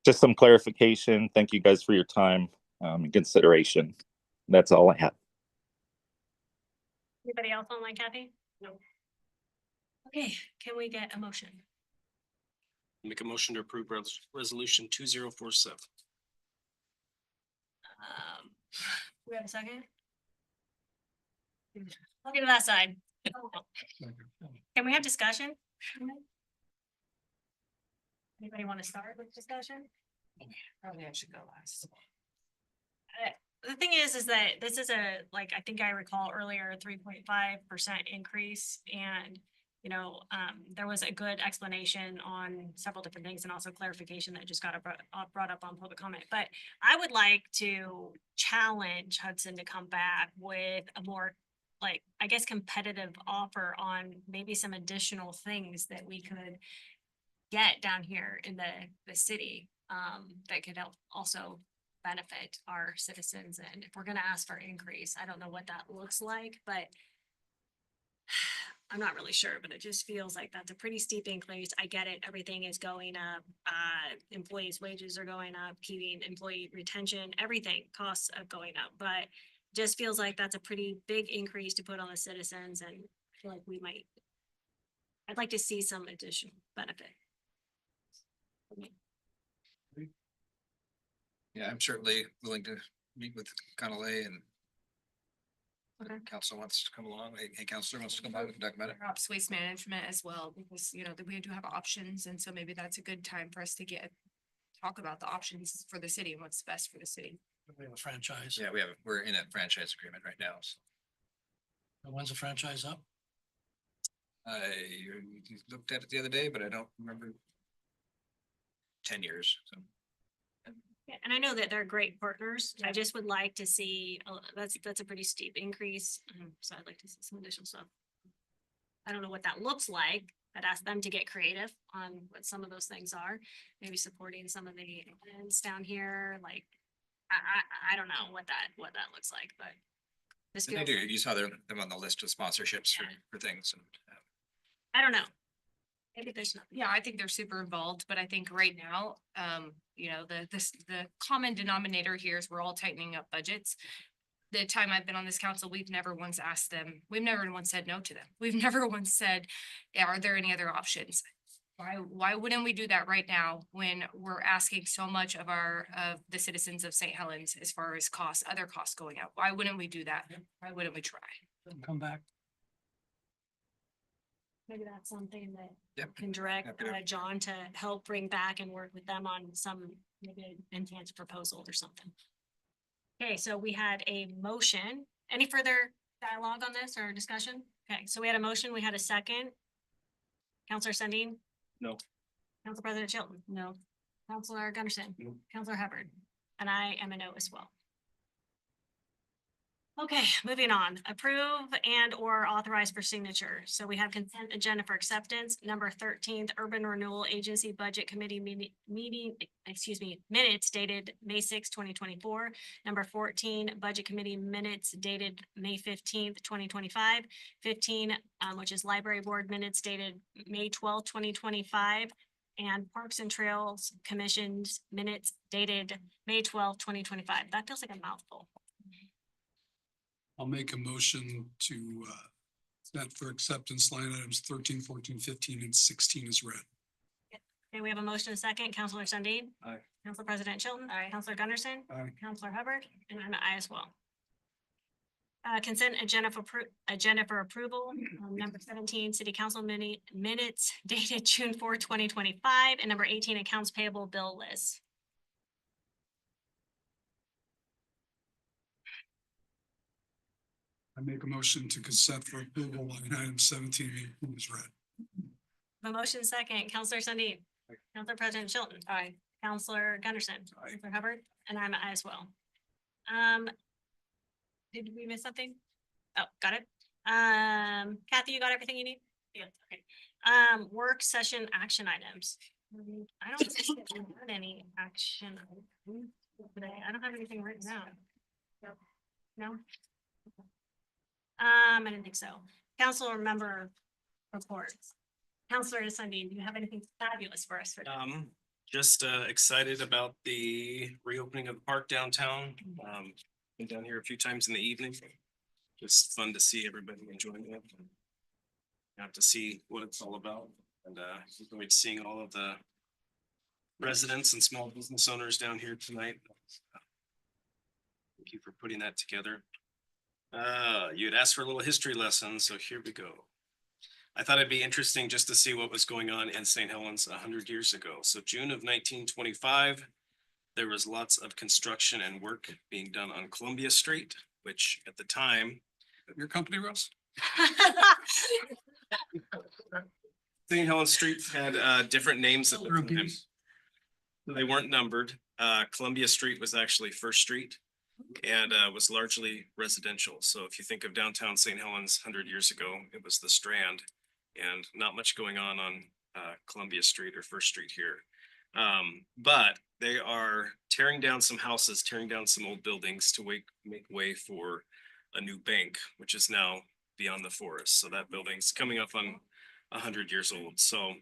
Speaker 16: just some clarification. Thank you guys for your time and consideration. That's all I have.
Speaker 2: Anybody else online, Kathy? No. Okay, can we get a motion?
Speaker 15: Make a motion to approve resolution 2047.
Speaker 2: We have a second? Look at that side. Can we have discussion? Anybody want to start with discussion?
Speaker 1: Probably I should go last.
Speaker 2: The thing is that this is a, like, I think I recall earlier, 3.5% increase. And, there was a good explanation on several different things and also clarification that just got brought up on public comment. But I would like to challenge Hudson to come back with a more like, I guess, competitive offer on maybe some additional things that we could get down here in the city, that could help also benefit our citizens. And if we're gonna ask for increase, I don't know what that looks like, but I'm not really sure, but it just feels like that's a pretty steep increase. I get it. Everything is going up. Employees' wages are going up, keeping employee retention, everything, costs are going up, but just feels like that's a pretty big increase to put on the citizens, and I feel like I'd like to see some additional benefit.
Speaker 5: Yeah, I'm certainly willing to meet with Conley and
Speaker 2: Okay.
Speaker 5: council wants to come along. Hey, counselor wants to come out and talk about it.
Speaker 1: Perhaps waste management as well, because, you know, that we do have options, and so maybe that's a good time for us to talk about the options for the city and what's best for the city.
Speaker 4: We have a franchise.
Speaker 5: Yeah, we're in a franchise agreement right now. So
Speaker 4: When's the franchise up?
Speaker 5: I looked at it the other day, but I don't remember. 10 years, so.
Speaker 2: Yeah, and I know that they're great partners. I just would like to see, that's a pretty steep increase. So I'd like to see some additional stuff. I don't know what that looks like. I'd ask them to get creative on what some of those things are. Maybe supporting some of the events down here, like, I don't know what that looks like, but. This
Speaker 5: They
Speaker 2: feels
Speaker 5: do,
Speaker 2: like-
Speaker 5: you saw them on the list of sponsorships for things and.
Speaker 2: I don't know. Maybe there's nothing.
Speaker 1: Yeah, I think they're super involved, but I think right now, you know, the common denominator here is we're all tightening up budgets. The time I've been on this council, we've never once asked them, we've never once said no to them. We've never once said, are there any other options? Why wouldn't we do that right now when we're asking so much of of the citizens of St. Helens as far as costs, other costs going up? Why wouldn't we do that? Why wouldn't we try?
Speaker 4: Come back.
Speaker 2: Maybe that's something that
Speaker 5: Yep.
Speaker 2: can direct
Speaker 5: Happy to-
Speaker 2: John to help bring back and work with them on some, maybe enhanced proposal or something. Okay, so we had a motion. Any further dialogue on this or discussion? Okay, so we had a motion, we had a second. Counselor Sundin?
Speaker 15: No.
Speaker 2: Council President Chilton? No. Counselor Gunderson?
Speaker 15: No.
Speaker 2: Counselor Hubbard? And I am a no as well. Okay, moving on. Approve and or authorize for signature. So we have consent agenda for acceptance. Number 13th, Urban Renewal Agency Budget Committee minutes dated May 6, 2024. Number 14, Budget Committee minutes dated May 15th, 2025. 15, which is Library Board minutes dated May 12th, 2025. And Parks and Trails Commission's minutes dated May 12th, 2025. That feels like a mouthful.
Speaker 3: I'll make a motion to set for acceptance line items 13, 14, 15, and 16 is read.
Speaker 2: Okay, we have a motion and a second. Counselor Sundin.
Speaker 15: Aye.
Speaker 2: Council President Chilton. Aye. Counselor Gunderson.
Speaker 3: Aye.
Speaker 2: Counselor Hubbard, and I'm an aye as well. Consent agenda for approval, number 17, City Council minutes dated June 4, 2025, and number 18, accounts payable bill list.
Speaker 3: I make a motion to consent for approval line item 17 and 18 is read.
Speaker 2: The motion second, Counselor Sundin. Counselor President Chilton. Aye. Counselor Gunderson.
Speaker 3: Aye.
Speaker 2: Counselor Hubbard, and I'm an aye as well. Did we miss something? Oh, got it. Kathy, you got everything you need? Yeah, okay. Work session action items. I don't think that we had any action items today. I don't have anything written down. No? I didn't think so. Council member reports. Counselor Sundin, do you have anything fabulous for us?
Speaker 15: Just excited about the reopening of the park downtown. Been down here a few times in the evening. Just fun to see everybody enjoying it. Have to see what it's all about and enjoyed seeing all of the residents and small business owners down here tonight. Thank you for putting that together. You had asked for a little history lesson, so here we go. I thought it'd be interesting just to see what was going on in St. Helens 100 years ago. So June of 1925, there was lots of construction and work being done on Columbia Street, which at the time.
Speaker 3: Your company, Russ?
Speaker 15: St. Helens Street had different names at the time. They weren't numbered. Columbia Street was actually First Street. and was largely residential. So if you think of downtown St. Helens 100 years ago, it was the Strand, and not much going on Columbia Street or First Street here. But they are tearing down some houses, tearing down some old buildings to make way for a new bank, which is now beyond the forest. So that building's coming up on 100 years old. So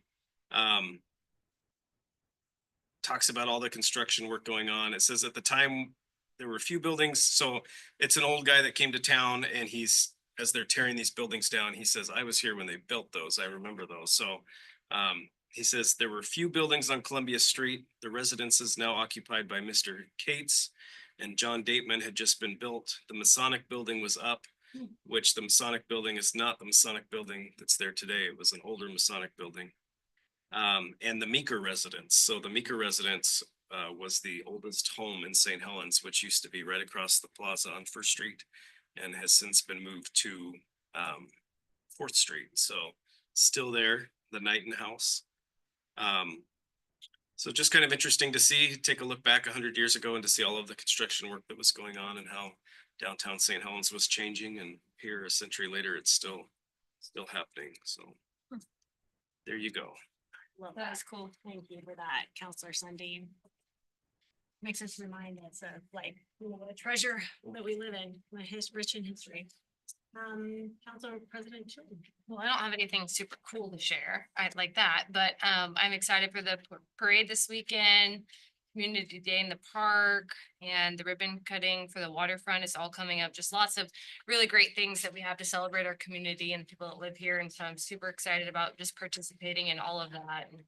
Speaker 15: talks about all the construction work going on. It says at the time there were a few buildings. So it's an old guy that came to town, and as they're tearing these buildings down, he says, I was here when they built those. I remember those. So he says there were a few buildings on Columbia Street. The residence is now occupied by Mr. Cates, and John Dateman had just been built. The Masonic building was up, which the Masonic building is not the Masonic building that's there today. It was an older Masonic building. And the Meeker residence. So the Meeker residence was the oldest home in St. Helens, which used to be right across the plaza on First Street, and has since been moved to 4th Street. So still there, the Knighton House. So just kind of interesting to see, take a look back 100 years ago and to see all of the construction work that was going on and how downtown St. Helens was changing, and here a century later, it's still happening. So there you go.
Speaker 2: Well, that was cool. Thank you for that, Counselor Sundin. Makes us remind us of like, what a treasure that we live in, rich in history. Council President Chin.
Speaker 1: Well, I don't have anything super cool to share. I'd like that, but I'm excited for the parade this weekend, Community Day in the park, and the ribbon cutting for the waterfront is all coming up. Just lots of really great things that we have to celebrate our community and people that live here. And so I'm super excited about just participating in all of that and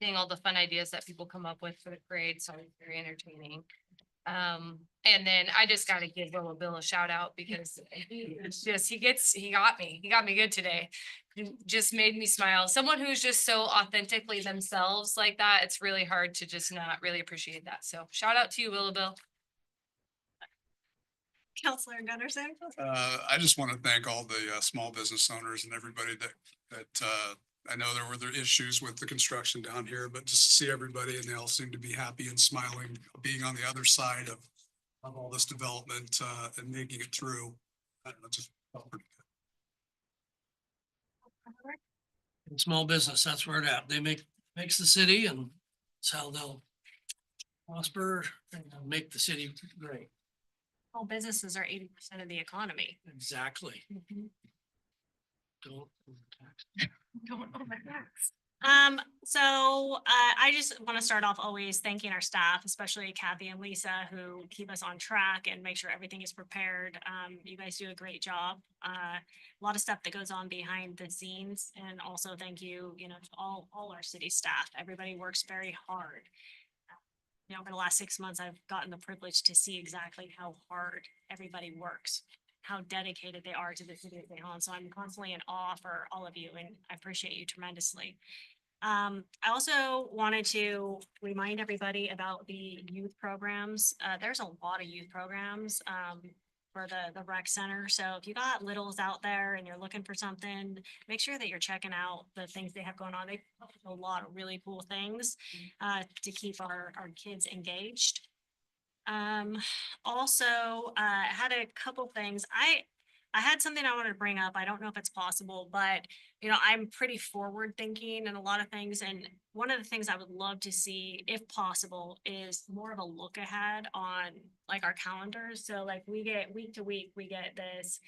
Speaker 1: seeing all the fun ideas that people come up with for the parade. So it's very entertaining. And then I just gotta give Willow Bill a shout out because it's just, he got me good today. He just made me smile. Someone who's just so authentically themselves like that, it's really hard to just not really appreciate that. So shout out to you, Willow Bill.
Speaker 2: Counselor Gunderson.
Speaker 3: I just want to thank all the small business owners and everybody that I know there were issues with the construction down here, but just to see everybody and they all seem to be happy and smiling, being on the other side of all this development and making it through. I don't know, just felt pretty good.
Speaker 4: In small business, that's where it at. They makes the city, and it's how they'll prosper and make the city great.
Speaker 2: All businesses are 80% of the economy.
Speaker 4: Exactly. Don't overtax.
Speaker 2: Don't overtax. So I just want to start off always thanking our staff, especially Kathy and Lisa, who keep us on track and make sure everything is prepared. You guys do a great job. A lot of stuff that goes on behind the scenes, and also thank you, to all our city staff. Everybody works very hard. Over the last 6 months, I've gotten the privilege to see exactly how hard everybody works, how dedicated they are to the city of St. Helens. So I'm constantly in awe for all of you, and I appreciate you tremendously. I also wanted to remind everybody about the youth programs. There's a lot of youth programs for the rec center. So if you got littles out there and you're looking for something, make sure that you're checking out the things they have going on. They have a lot of really cool things to keep our kids engaged. Also, I had a couple things. I had something I wanted to bring up. I don't know if it's possible, but I'm pretty forward thinking in a lot of things. And one of the things I would love to see, if possible, is more of a look ahead on like our calendars. So like we get week to week, we get this,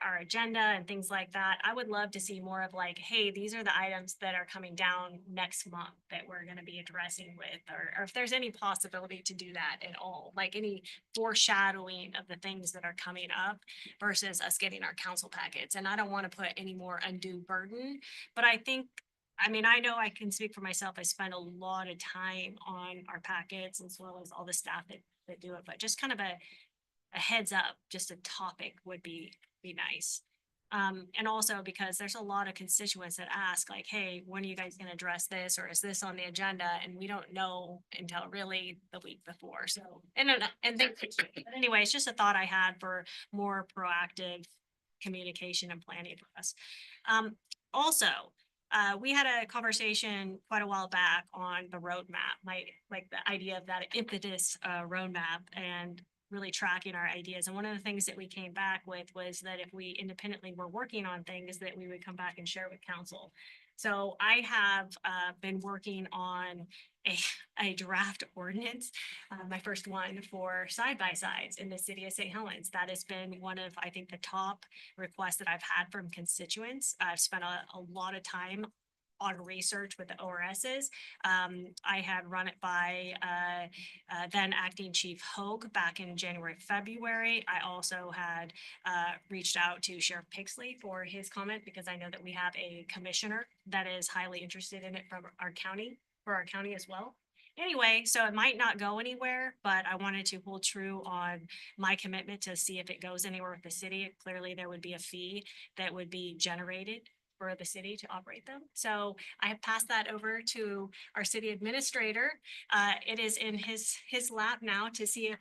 Speaker 2: our agenda and things like that. I would love to see more of like, hey, these are the items that are coming down next month that we're going to be addressing with, or if there's any possibility to do that at all, like any foreshadowing of the things that are coming up versus us getting our council packets. And I don't want to put any more undue burden, but I know I can speak for myself. I spend a lot of time on our packets as well as all the staff that do it, but just kind of a heads up, just a topic would be nice. And also because there's a lot of constituents that ask like, hey, when are you guys going to address this? Or is this on the agenda? And we don't know until really the week before. So, but anyway, it's just a thought I had for more proactive communication and planning for us. Also, we had a conversation quite a while back on the roadmap, the idea of that impetus roadmap. And really tracking our ideas. And one of the things that we came back with was that if we independently were working on things, that we would come back and share with council. So I have been working on a draft ordinance, my first one for side-by-sides in the city of St. Helens. That has been one of, I think, the top requests that I've had from constituents. I've spent a lot of time on research with the ORSs. I had run it by then acting Chief Hogue back in January, February. I also had reached out to Sheriff Pixley for his comment because I know that we have a commissioner that is highly interested in it from our county, for our county as well. Anyway, so it might not go anywhere, but I wanted to hold true on my commitment to see if it goes anywhere with the city. Clearly, there would be a fee that would be generated for the city to operate them. So I have passed that over to our city administrator. It is in his lap now to see if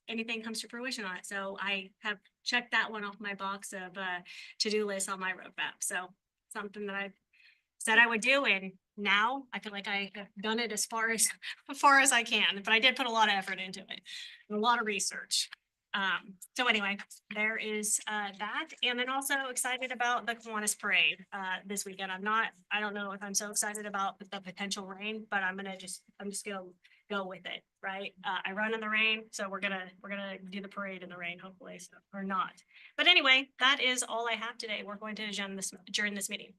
Speaker 2: anything comes to fruition on it. So I have checked that one off my box of to-do list on my roadmap. So something that I said I would do, and now I feel like I have done it as far as I can, but I did put a lot of effort into it and a lot of research. So anyway, there is that, and then also excited about the Kiwanis Parade this weekend. I don't know if I'm so excited about the potential rain, but I'm just gonna go with it, right? I run in the rain, so we're gonna do the parade in the rain, hopefully, so, or not. But anyway, that is all I have today. We're going to adjourn this meeting.